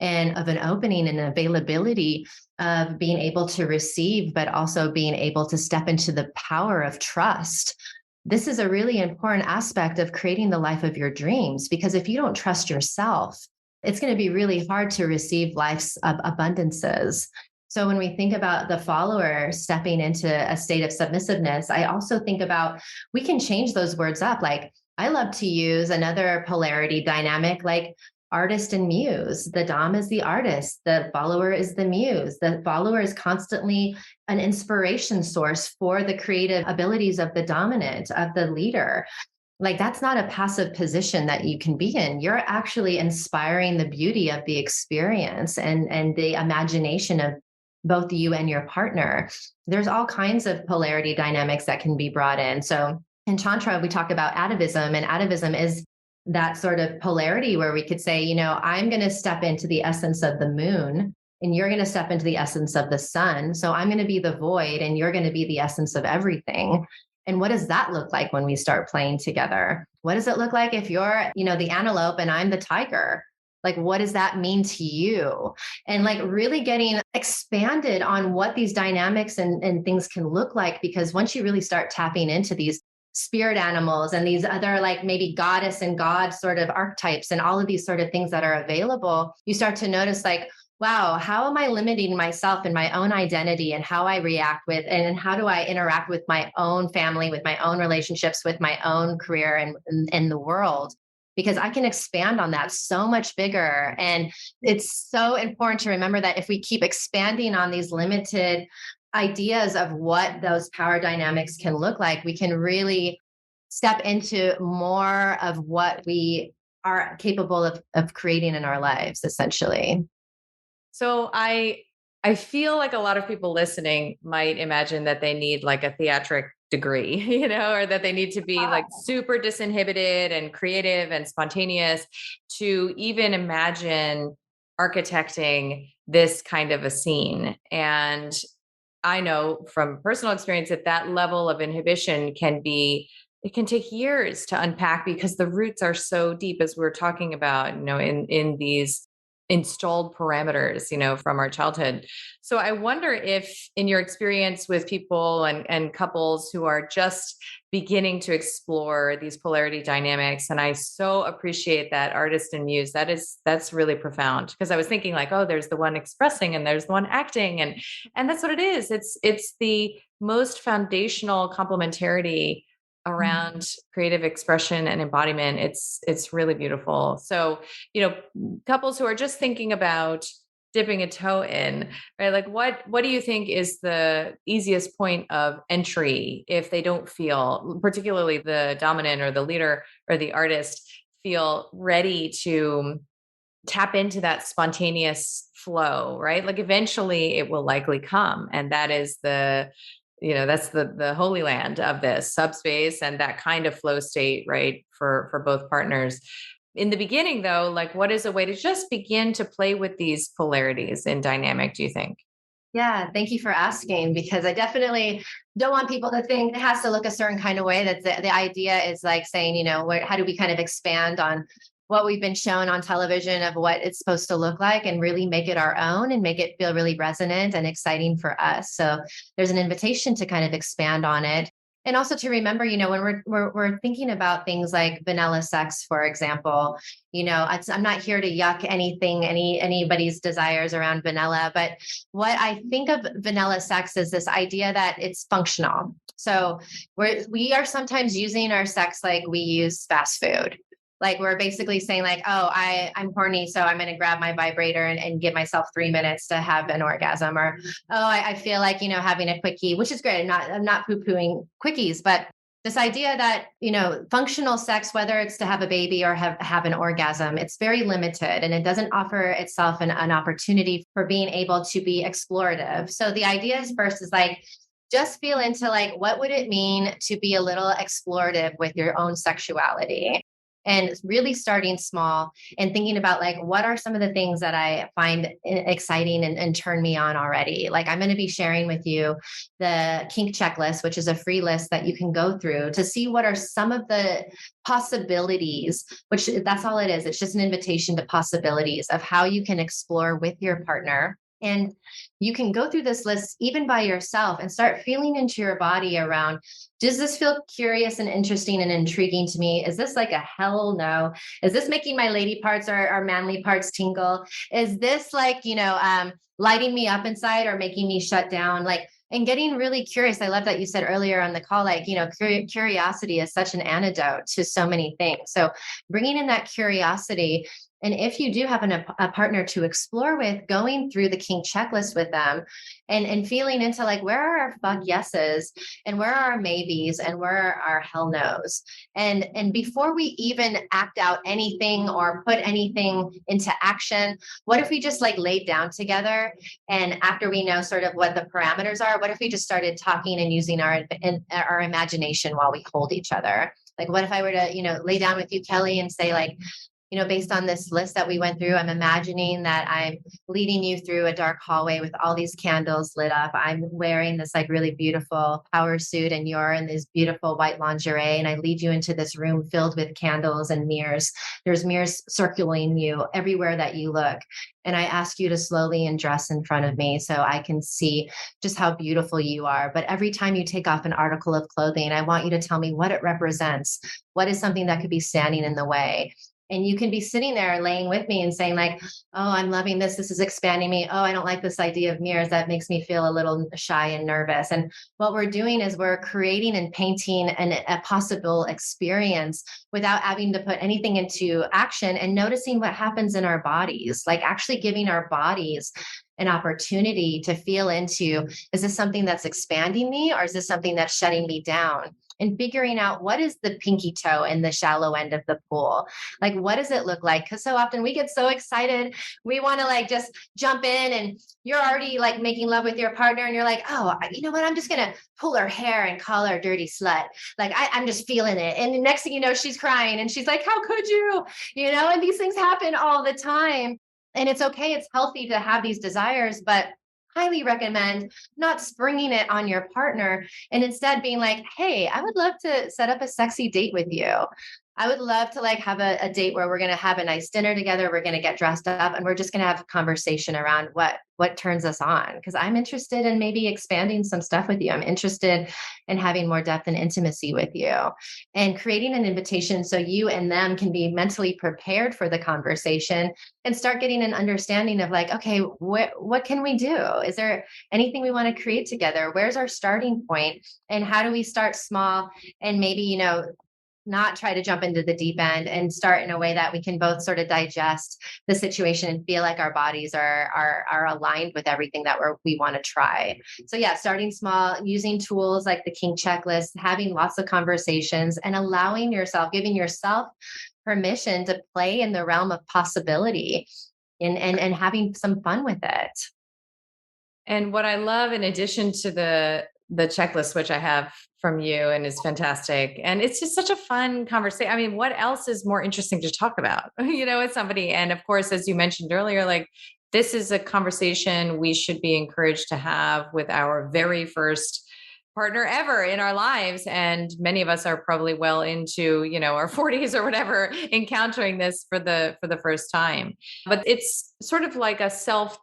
B: and of an opening and availability of being able to receive, but also being able to step into the power of trust, this is a really important aspect of creating the life of your dreams. Because if you don't trust yourself, it's going to be really hard to receive life's abundances. So when we think about the follower stepping into a state of submissiveness, I also think about, we can change those words up. Like I love to use another polarity dynamic, like artist and muse. The Dom is the artist. The follower is the muse. The follower is constantly an inspiration source for the creative abilities of the dominant, of the leader. Like that's not a passive position that you can be in. You're actually inspiring the beauty of the experience and the imagination of both you and your partner. There's all kinds of polarity dynamics that can be brought in. So in Tantra, we talk about atavism, and atavism is that sort of polarity where we could say, I'm going to step into the essence of the moon and you're going to step into the essence of the sun. So I'm going to be the void and you're going to be the essence of everything. And what does that look like when we start playing together? What does it look like if you're, the antelope and I'm the tiger? Like, what does that mean to you? And like really getting expanded on what these dynamics and things can look like, because once you really start tapping into these spirit animals and these other like maybe goddess and god sort of archetypes and all of these sort of things that are available, you start to notice like, wow, how am I limiting myself and my own identity and how I react with, and how do I interact with my own family, with my own relationships, with my own career and in the world? Because I can expand on that so much bigger. And it's so important to remember that if we keep expanding on these limited ideas of what those power dynamics can look like, we can really step into more of what we are capable of creating in our lives, essentially.
C: So I feel like a lot of people listening might imagine that they need like a theatric degree, or that they need to be like super disinhibited and creative and spontaneous to even imagine architecting this kind of a scene. And I know from personal experience that that level of inhibition it can take years to unpack because the roots are so deep, as we're talking about, in these installed parameters, from our childhood. So I wonder if in your experience with people and couples who are just beginning to explore these polarity dynamics, and I so appreciate that artist and muse, that's really profound, because I was thinking like, oh, there's the one expressing and there's the one acting, and that's what it is. It's the most foundational complementarity around creative expression and embodiment. It's really beautiful. So, couples who are just thinking about dipping a toe in, right? Like what do you think is the easiest point of entry if they don't feel, particularly the dominant or the leader or the artist, feel ready to tap into that spontaneous flow, right? Like eventually it will likely come. And that is that's the holy land of this subspace and that kind of flow state, right? For both partners. In the beginning though, like what is a way to just begin to play with these polarities in dynamic, do you think?
B: Yeah, thank you for asking, because I definitely don't want people to think it has to look a certain kind of way. That the idea is like saying, how do we kind of expand on what we've been shown on television of what it's supposed to look like and really make it our own and make it feel really resonant and exciting for us. So there's an invitation to kind of expand on it. And also to remember, when we're thinking about things like vanilla sex, for example, I'm not here to yuck anybody's desires around vanilla, but what I think of vanilla sex is this idea that it's functional. So we are sometimes using our sex like we use fast food. Like we're basically saying like, oh, I'm horny, so I'm going to grab my vibrator and give myself 3 minutes to have an orgasm. Or, oh, I feel like, having a quickie, which is great. I'm not poo-pooing quickies, but this idea that, functional sex, whether it's to have a baby or have an orgasm, it's very limited and it doesn't offer itself an opportunity for being able to be explorative. So the idea is first is like, just feel into like, what would it mean to be a little explorative with your own sexuality? And really starting small and thinking about like, what are some of the things that I find exciting and turn me on already? Like I'm going to be sharing with you the kink checklist, which is a free list that you can go through to see what are some of the possibilities, which that's all it is. It's just an invitation to possibilities of how you can explore with your partner. And you can go through this list even by yourself and start feeling into your body around, does this feel curious and interesting and intriguing to me? Is this like a hell no? Is this making my lady parts or manly parts tingle? Is this like, lighting me up inside or making me shut down? Like, and getting really curious. I love that you said earlier on the call, like, curiosity is such an antidote to so many things. So bringing in that curiosity. And if you do have a partner to explore with, going through the kink checklist with them and feeling into like, where are our fuck yeses and where are our maybes and where are our hell no's? And before we even act out anything or put anything into action, what if we just like laid down together? And after we know sort of what the parameters are, what if we just started talking and using our imagination while we hold each other? Like, what if I were to, lay down with you, Kelly, and say like, based on this list that we went through, I'm imagining that I'm leading you through a dark hallway with all these candles lit up. I'm wearing this like really beautiful power suit and you're in this beautiful white lingerie. And I lead you into this room filled with candles and mirrors. There's mirrors circling you everywhere that you look. And I ask you to slowly undress in front of me so I can see just how beautiful you are. But every time you take off an article of clothing, I want you to tell me what it represents. What is something that could be standing in the way? And you can be sitting there laying with me and saying like, oh, I'm loving this. This is expanding me. Oh, I don't like this idea of mirrors. That makes me feel a little shy and nervous. And what we're doing is we're creating and painting a possible experience without having to put anything into action and noticing what happens in our bodies, like actually giving our bodies an opportunity to feel into, is this something that's expanding me or is this something that's shutting me down? and figuring out what is the pinky toe in the shallow end of the pool. Like, what does it look like? Because so often we get so excited. We want to like just jump in, and you're already like making love with your partner. And you're like, oh, you know what? I'm just going to pull her hair and call her dirty slut. Like, I'm just feeling it. And the next thing you know, she's crying and she's like, how could you? And these things happen all the time. And it's okay. It's healthy to have these desires, but highly recommend not springing it on your partner and instead being like, hey, I would love to set up a sexy date with you. I would love to like have a date where we're going to have a nice dinner together. We're going to get dressed up and we're just going to have a conversation around what turns us on. Cause I'm interested in maybe expanding some stuff with you. I'm interested in having more depth and intimacy with you, and creating an invitation so you and them can be mentally prepared for the conversation and start getting an understanding of like, okay, what can we do? Is there anything we want to create together? Where's our starting point? And how do we start small and maybe, not try to jump into the deep end, and start in a way that we can both sort of digest the situation and feel like our bodies are aligned with everything that we want to try. So yeah, starting small, using tools like the kink checklist, having lots of conversations, and giving yourself permission to play in the realm of possibility, and having some fun with it.
C: And what I love, in addition to the checklist, which I have from you and is fantastic, and it's just such a fun conversation. I mean, what else is more interesting to talk about, with somebody? And of course, as you mentioned earlier, like this is a conversation we should be encouraged to have with our very first partner ever in our lives. And many of us are probably well into, our 40s or whatever, encountering this for the first time. But it's sort of like a self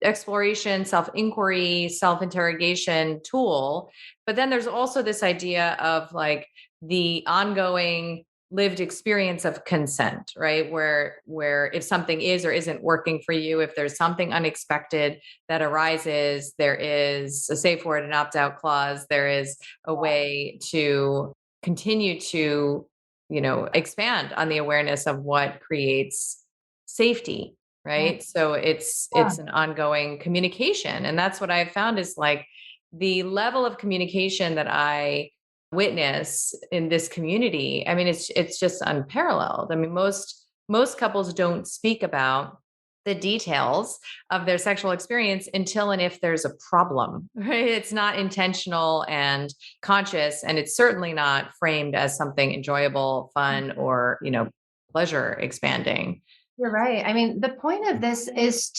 C: exploration, self inquiry, self interrogation tool. But then there's also this idea of like the ongoing lived experience of consent, right? Where if something is or isn't working for you, if there's something unexpected that arises, there is a safe word, an opt-out clause, there is a way to continue to, expand on the awareness of what creates safety, right? So it's an ongoing communication. And that's what I've found is like the level of communication that I witness in this community. I mean, it's just unparalleled. I mean, most couples don't speak about the details of their sexual experience until and if there's a problem, right? It's not intentional and conscious, and it's certainly not framed as something enjoyable, fun, or, pleasure expanding.
B: You're right. I mean, the point of this is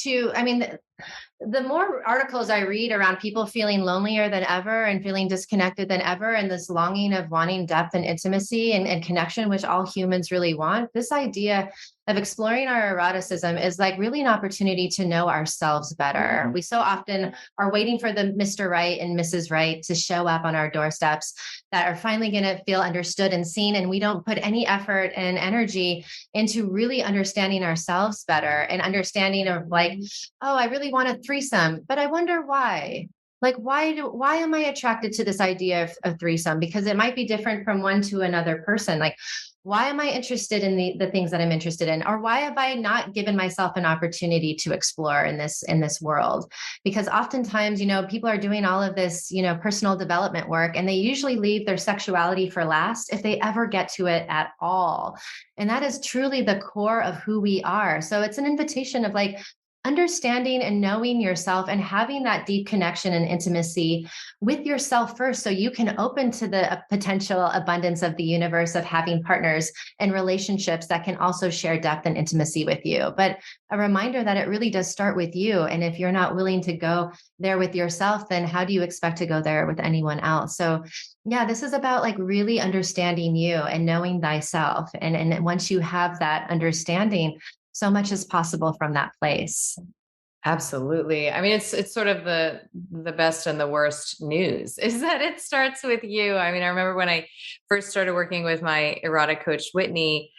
B: the more articles I read around people feeling lonelier than ever and feeling disconnected than ever, and this longing of wanting depth and intimacy and connection, which all humans really want, this idea of exploring our eroticism is like really an opportunity to know ourselves better. We so often are waiting for the Mr. Right and Mrs. Right to show up on our doorsteps that are finally going to feel understood and seen. And we don't put any effort and energy into really understanding ourselves better and understanding of like, oh, I really want a threesome, but I wonder why. Like, why am I attracted to this idea of threesome? Because it might be different from one to another person. Like, why am I interested in the things that I'm interested in? Or why have I not given myself an opportunity to explore in this world? Because oftentimes, people are doing all of this, personal development work, and they usually leave their sexuality for last if they ever get to it at all. And that is truly the core of who we are. So it's an invitation of like, understanding and knowing yourself and having that deep connection and intimacy with yourself first, so you can open to the potential abundance of the universe of having partners and relationships that can also share depth and intimacy with you. But a reminder that it really does start with you. And if you're not willing to go there with yourself, then how do you expect to go there with anyone else? So yeah, this is about like really understanding you and knowing thyself. And once you have that understanding, so much is possible from that place.
C: Absolutely. I mean, it's sort of the best and the worst news is that it starts with you. I mean, I remember when I first started working with my erotic coach, Whitney,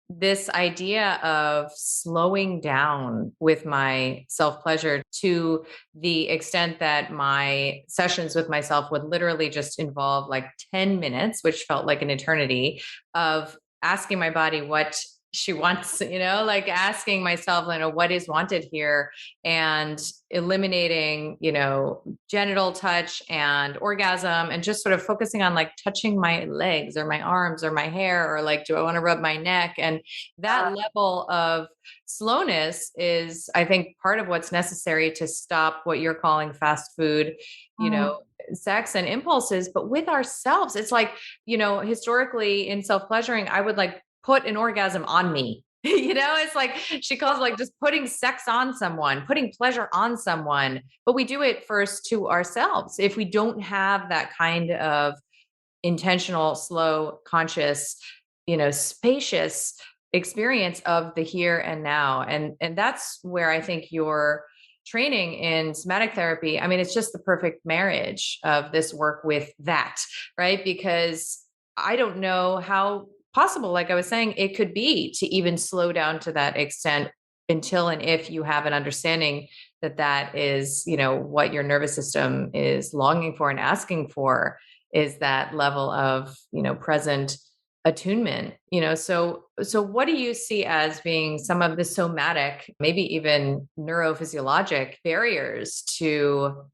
C: this idea of slowing down with my self-pleasure to the extent that my sessions with myself would literally just involve like 10 minutes, which felt like an eternity, of asking my body what she wants, like asking myself, what is wanted here, and eliminating, genital touch and orgasm, and just sort of focusing on like touching my legs or my arms or my hair, or like, do I want to rub my neck? And that level of slowness is, I think, part of what's necessary to stop what you're calling fast food, sex and impulses. But with ourselves, it's like, historically in self-pleasuring, I would like put an orgasm on me. It's like she calls it like just putting sex on someone, putting pleasure on someone. But we do it first to ourselves. If we don't have that kind of intentional, slow, conscious, spacious experience of the here and now. And that's where I think your training in somatic therapy, I mean, it's just the perfect marriage of this work with that, right? Because I don't know how possible, like I was saying, it could be to even slow down to that extent until and if you have an understanding that that is, what your nervous system is longing for and asking for, is that level of, present attunement. So what do you see as being some of the somatic, maybe even neurophysiologic barriers to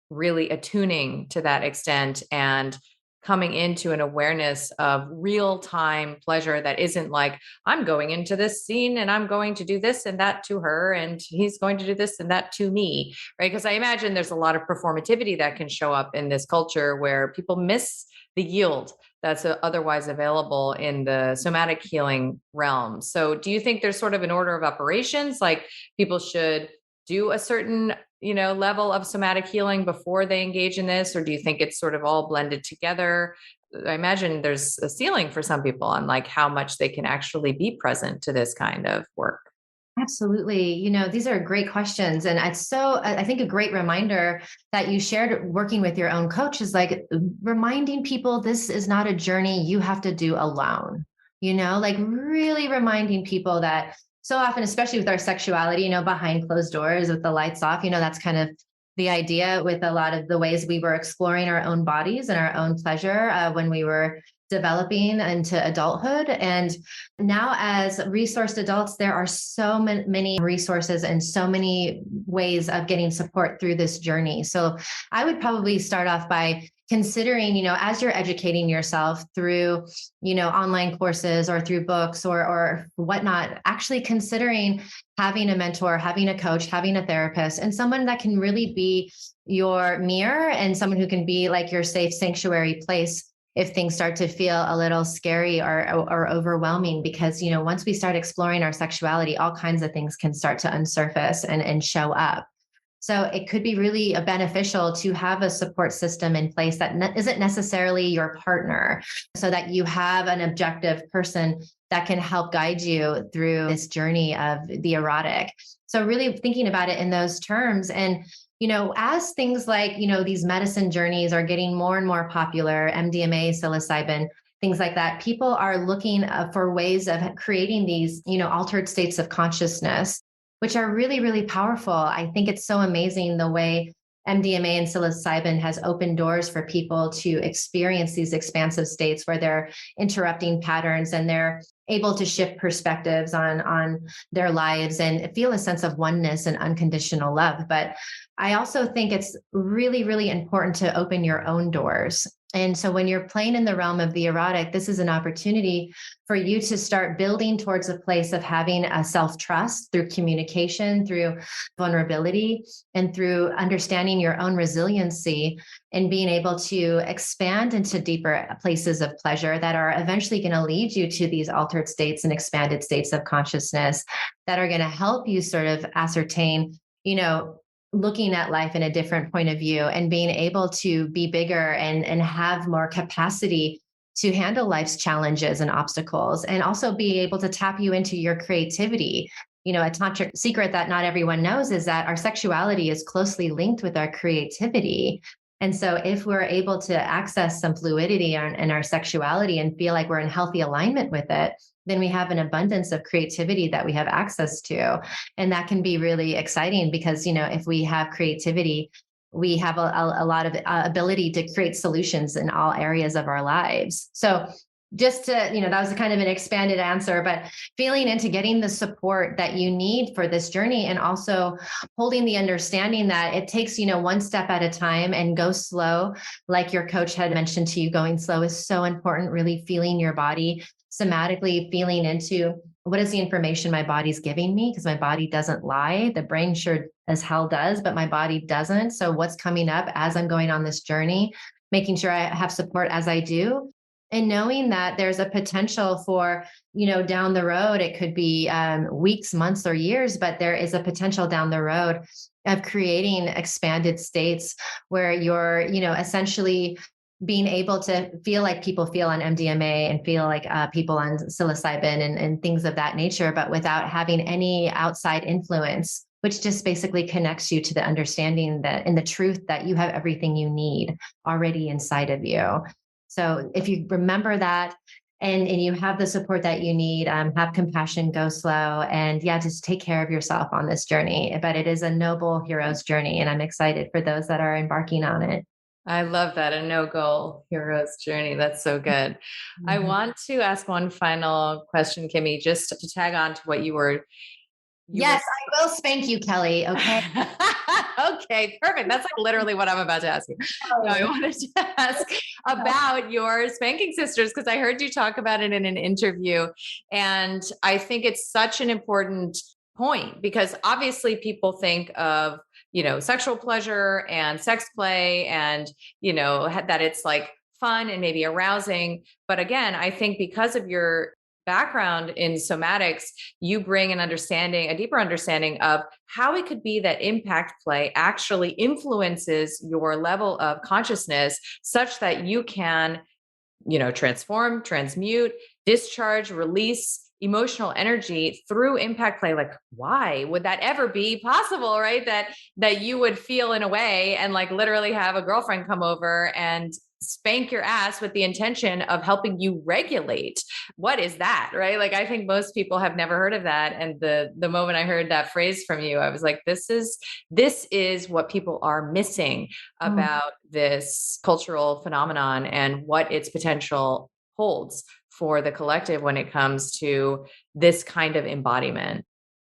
C: really attuning to that extent and coming into an awareness of real time pleasure that isn't like, I'm going into this scene and I'm going to do this and that to her, and he's going to do this and that to me, right? Because I imagine there's a lot of performativity that can show up in this culture where people miss the yield that's otherwise available in the somatic healing realm. So do you think there's sort of an order of operations, like people should do a certain level of somatic healing before they engage in this? Or do you think it's sort of all blended together? I imagine there's a ceiling for some people on like how much they can actually be present to this kind of work.
B: Absolutely. These are great questions. And I think a great reminder that you shared working with your own coach is like reminding people this is not a journey you have to do alone, like really reminding people that so often, especially with our sexuality, behind closed doors with the lights off, that's kind of the idea with a lot of the ways we were exploring our own bodies and our own pleasure when we were developing into adulthood. And now as resourced adults, there are so many resources and so many ways of getting support through this journey. So I would probably start off by considering, as you're educating yourself through, online courses or through books or whatnot, actually considering having a mentor, having a coach, having a therapist, and someone that can really be your mirror and someone who can be like your safe sanctuary place if things start to feel a little scary or overwhelming. Because, once we start exploring our sexuality, all kinds of things can start to unsurface and show up. So it could be really beneficial to have a support system in place that isn't necessarily your partner, so that you have an objective person that can help guide you through this journey of the erotic. So really thinking about it in those terms. And as things like, these medicine journeys are getting more and more popular, MDMA, psilocybin, things like that, people are looking for ways of creating these, altered states of consciousness, which are really, really powerful. I think it's so amazing the way MDMA and psilocybin has opened doors for people to experience these expansive states where they're interrupting patterns and they're able to shift perspectives on their lives and feel a sense of oneness and unconditional love. But I also think it's really, really important to open your own doors. And so when you're playing in the realm of the erotic, this is an opportunity for you to start building towards a place of having a self-trust through communication, through vulnerability, and through understanding your own resiliency and being able to expand into deeper places of pleasure that are eventually going to lead you to these altered states and expanded states of consciousness that are going to help you sort of ascertain, looking at life in a different point of view and being able to be bigger and have more capacity to handle life's challenges and obstacles, and also be able to tap you into your creativity. A tantric secret that not everyone knows is that our sexuality is closely linked with our creativity. And so if we're able to access some fluidity in our sexuality and feel like we're in healthy alignment with it, then we have an abundance of creativity that we have access to. And that can be really exciting because, if we have creativity, we have a lot of ability to create solutions in all areas of our lives. So just to, that was kind of an expanded answer, but feeling into getting the support that you need for this journey, and also holding the understanding that it takes, one step at a time, and go slow. Like your coach had mentioned to you, going slow is so important, really feeling your body somatically, feeling into what is the information my body's giving me, because my body doesn't lie. The brain sure as hell does, but my body doesn't. So what's coming up as I'm going on this journey, making sure I have support as I do, and knowing that there's a potential for, down the road, it could be weeks, months, or years, but there is a potential down the road of creating expanded states where you're, essentially being able to feel like people feel on MDMA, and feel like people on psilocybin, and things of that nature, but without having any outside influence, which just basically connects you to the understanding that, and the truth that you have everything you need already inside of you. So if you remember that, and you have the support that you need, have compassion, go slow, and just take care of yourself on this journey. But it is a noble hero's journey, and I'm excited for those that are embarking on it.
C: I love that. A no goal hero's journey. That's so good. I want to ask one final question, Kimi, just to tag on to what you were.
B: Yes, I will spank you, Kelly. Okay.
C: Okay, perfect. That's like literally what I'm about to ask you. No, I wanted to ask about your spanking sisters, because I heard you talk about it in an interview. And I think it's such an important point, because obviously people think of, sexual pleasure and sex play, and, that it's like fun and maybe arousing. But again, I think because of your background in somatics, you bring a deeper understanding of how it could be that impact play actually influences your level of consciousness, such that you can, transform, transmute, discharge, release emotional energy through impact play. Like, why would that ever be possible, right? That you would feel in a way, and like literally have a girlfriend come over and spank your ass with the intention of helping you regulate. What is that, right? Like, I think most people have never heard of that. And the moment I heard that phrase from you, I was like, this is what people are missing about this cultural phenomenon, and what its potential holds for the collective when it comes to this kind of embodiment.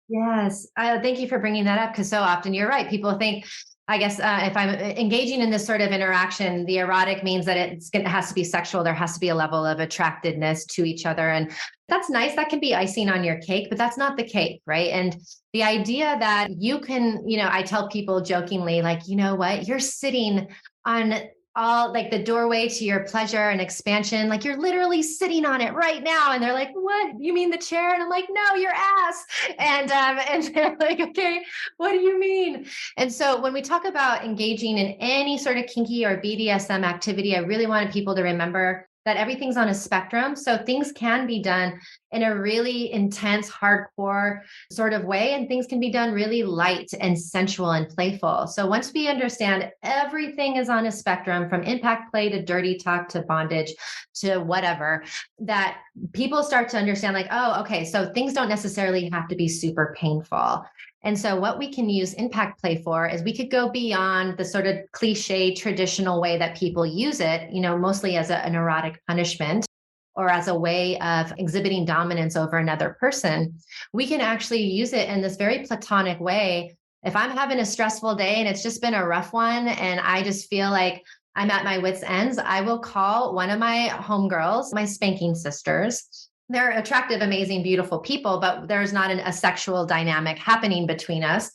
B: Yes. Thank you for bringing that up, because so often you're right. People think, I guess, if I'm engaging in this sort of interaction, the erotic means that it has to be sexual. There has to be a level of attractiveness to each other. And that's nice. That can be icing on your cake, but that's not the cake, right? And the idea that you can, I tell people jokingly, like, you know what, you're sitting on all like the doorway to your pleasure and expansion. Like, you're literally sitting on it right now. And they're like, what? You mean the chair? And I'm like, no, your ass. And they're like, okay, what do you mean? And so when we talk about engaging in any sort of kinky or BDSM activity, I really wanted people to remember that everything's on a spectrum. So things can be done in a really intense, hardcore sort of way, and things can be done really light and sensual and playful. So once we understand everything is on a spectrum, from impact play to dirty talk to bondage to whatever, that people start to understand, like, oh, okay, so things don't necessarily have to be super painful. And so what we can use impact play for is we could go beyond the sort of cliche traditional way that people use it, mostly as an erotic punishment, or as a way of exhibiting dominance over another person. We can actually use it in this very platonic way. If I'm having a stressful day and it's just been a rough one, and I just feel like I'm at my wits' ends, I will call one of my homegirls, my spanking sisters. They're attractive, amazing, beautiful people, but there's not a sexual dynamic happening between us.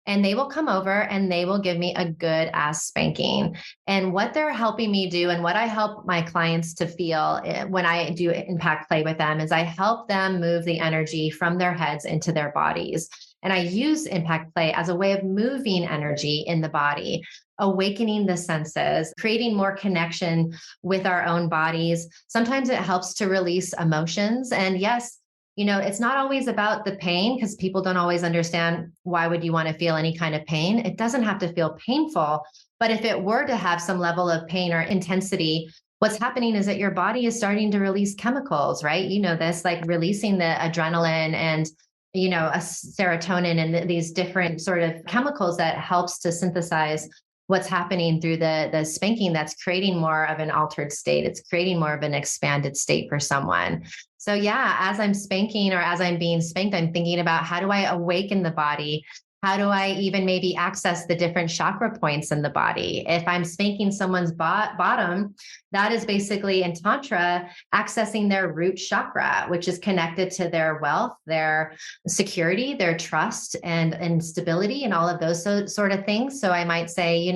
B: And they will come over and they will give me a good ass spanking. And what they're helping me do, and what I help my clients to feel when I do impact play with them, is I help them move the energy from their heads into their bodies. And I use impact play as a way of moving energy in the body, awakening the senses, creating more connection with our own bodies. Sometimes it helps to release emotions. And yes, it's not always about the pain, because people don't always understand, why would you want to feel any kind of pain? It doesn't have to feel painful. But if it were to have some level of pain or intensity, what's happening is that your body is starting to release chemicals, right? This, like releasing the adrenaline and, a serotonin and these different sort of chemicals that helps to synthesize what's happening through the spanking that's creating more of an altered state. It's creating more of an expanded state for someone. So yeah, as I'm spanking or as I'm being spanked, I'm thinking about how do I awaken the body? How do I even maybe access the different chakra points in the body? If I'm spanking someone's bottom, that is basically in Tantra accessing their root chakra, which is connected to their wealth, their security, their trust, and stability, and all of those sort of things. So I might say,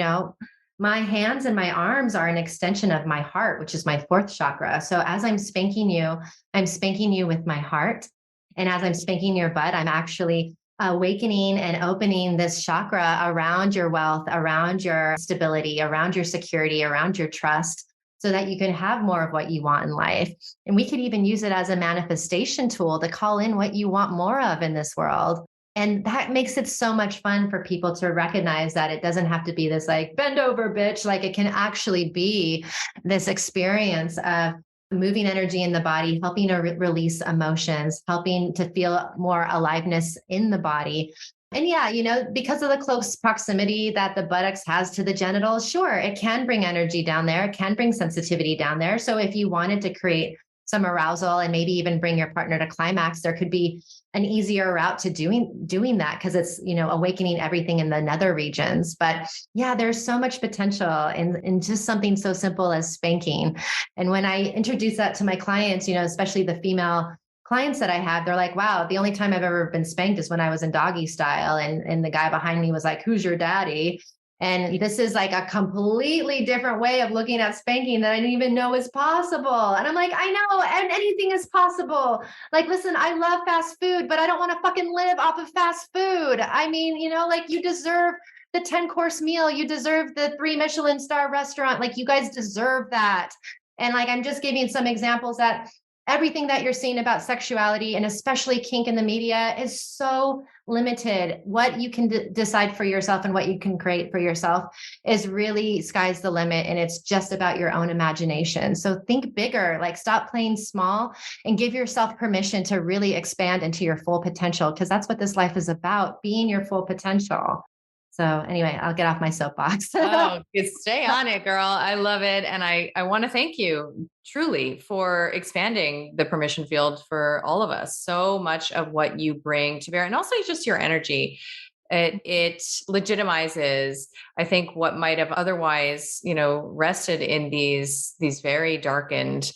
B: my hands and my arms are an extension of my heart, which is my fourth chakra. So as I'm spanking you with my heart. And as I'm spanking your butt, I'm actually awakening and opening this chakra around your wealth, around your stability, around your security, around your trust, so that you can have more of what you want in life. And we could even use it as a manifestation tool to call in what you want more of in this world. And that makes it so much fun for people to recognize that it doesn't have to be this like bend over bitch. Like it can actually be this experience of moving energy in the body, helping to release emotions, helping to feel more aliveness in the body. And yeah, because of the close proximity that the buttocks has to the genitals, sure, it can bring energy down there. It can bring sensitivity down there. So if you wanted to create some arousal and maybe even bring your partner to climax, there could be an easier route to doing that, because it's, awakening everything in the nether regions. But yeah, there's so much potential in just something so simple as spanking. And when I introduce that to my clients, especially the female clients that I have, they're like, wow, the only time I've ever been spanked is when I was in doggy style. And the guy behind me was like, who's your daddy? And this is like a completely different way of looking at spanking that I didn't even know was possible. And I'm like, I know, and anything is possible. Like, listen, I love fast food, but I don't want to fucking live off of fast food. I mean, like you deserve the 10-course meal. You deserve the 3 Michelin star restaurant. Like you guys deserve that. And like, I'm just giving some examples that everything that you're seeing about sexuality and especially kink in the media is so limited. What you can decide for yourself and what you can create for yourself is really sky's the limit. And it's just about your own imagination. So think bigger, like stop playing small and give yourself permission to really expand into your full potential. Because that's what this life is about, being your full potential. So anyway, I'll get off my soapbox.
C: Oh, stay on it, girl. I love it. And I want to thank you truly for expanding the permission field for all of us. So much of what you bring to bear, and also just your energy, it legitimizes, I think, what might have otherwise, rested in these very darkened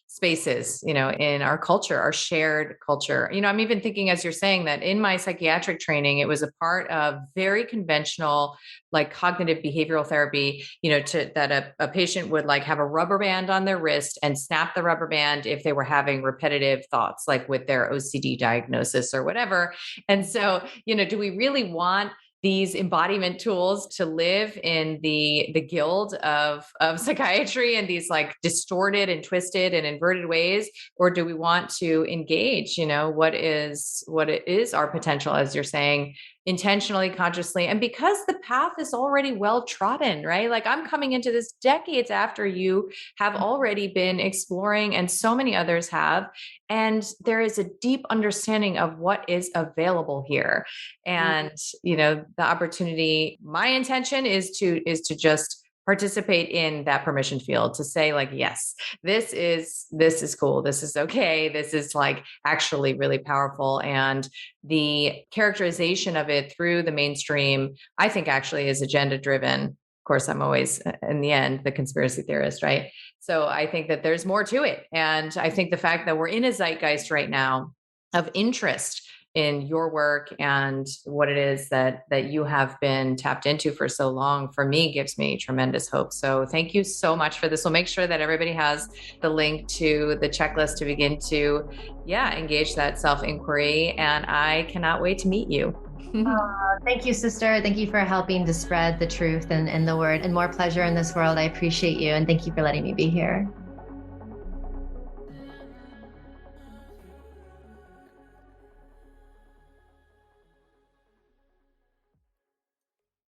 C: spaces, in our culture, our shared culture. I'm even thinking, as you're saying, that in my psychiatric training, it was a part of very conventional, like cognitive behavioral therapy, that a patient would like have a rubber band on their wrist and snap the rubber band if they were having repetitive thoughts, like with their OCD diagnosis or whatever. And so, do we really want these embodiment tools to live in the guild of psychiatry and these like distorted and twisted and inverted ways? Or do we want to engage, what it is our potential, as you're saying, intentionally, consciously, and because the path is already well trodden, right? Like I'm coming into this decades after you have already been exploring, and so many others have. And there is a deep understanding of what is available here. And, the opportunity, my intention is to just participate in that permission field, to say like, yes, this is cool. This is okay. This is like actually really powerful. And the characterization of it through the mainstream, I think actually is agenda driven. Of course, I'm always in the end, the conspiracy theorist, right? So I think that there's more to it. And I think the fact that we're in a zeitgeist right now of interest in your work and what it is that you have been tapped into for so long, for me, gives me tremendous hope. So thank you so much for this. We'll make sure that everybody has the link to the checklist to begin to, engage that self-inquiry. And I cannot wait to meet you.
B: Thank you, sister. Thank you for helping to spread the truth and the word, and more pleasure in this world. I appreciate you. And thank you for letting me be here.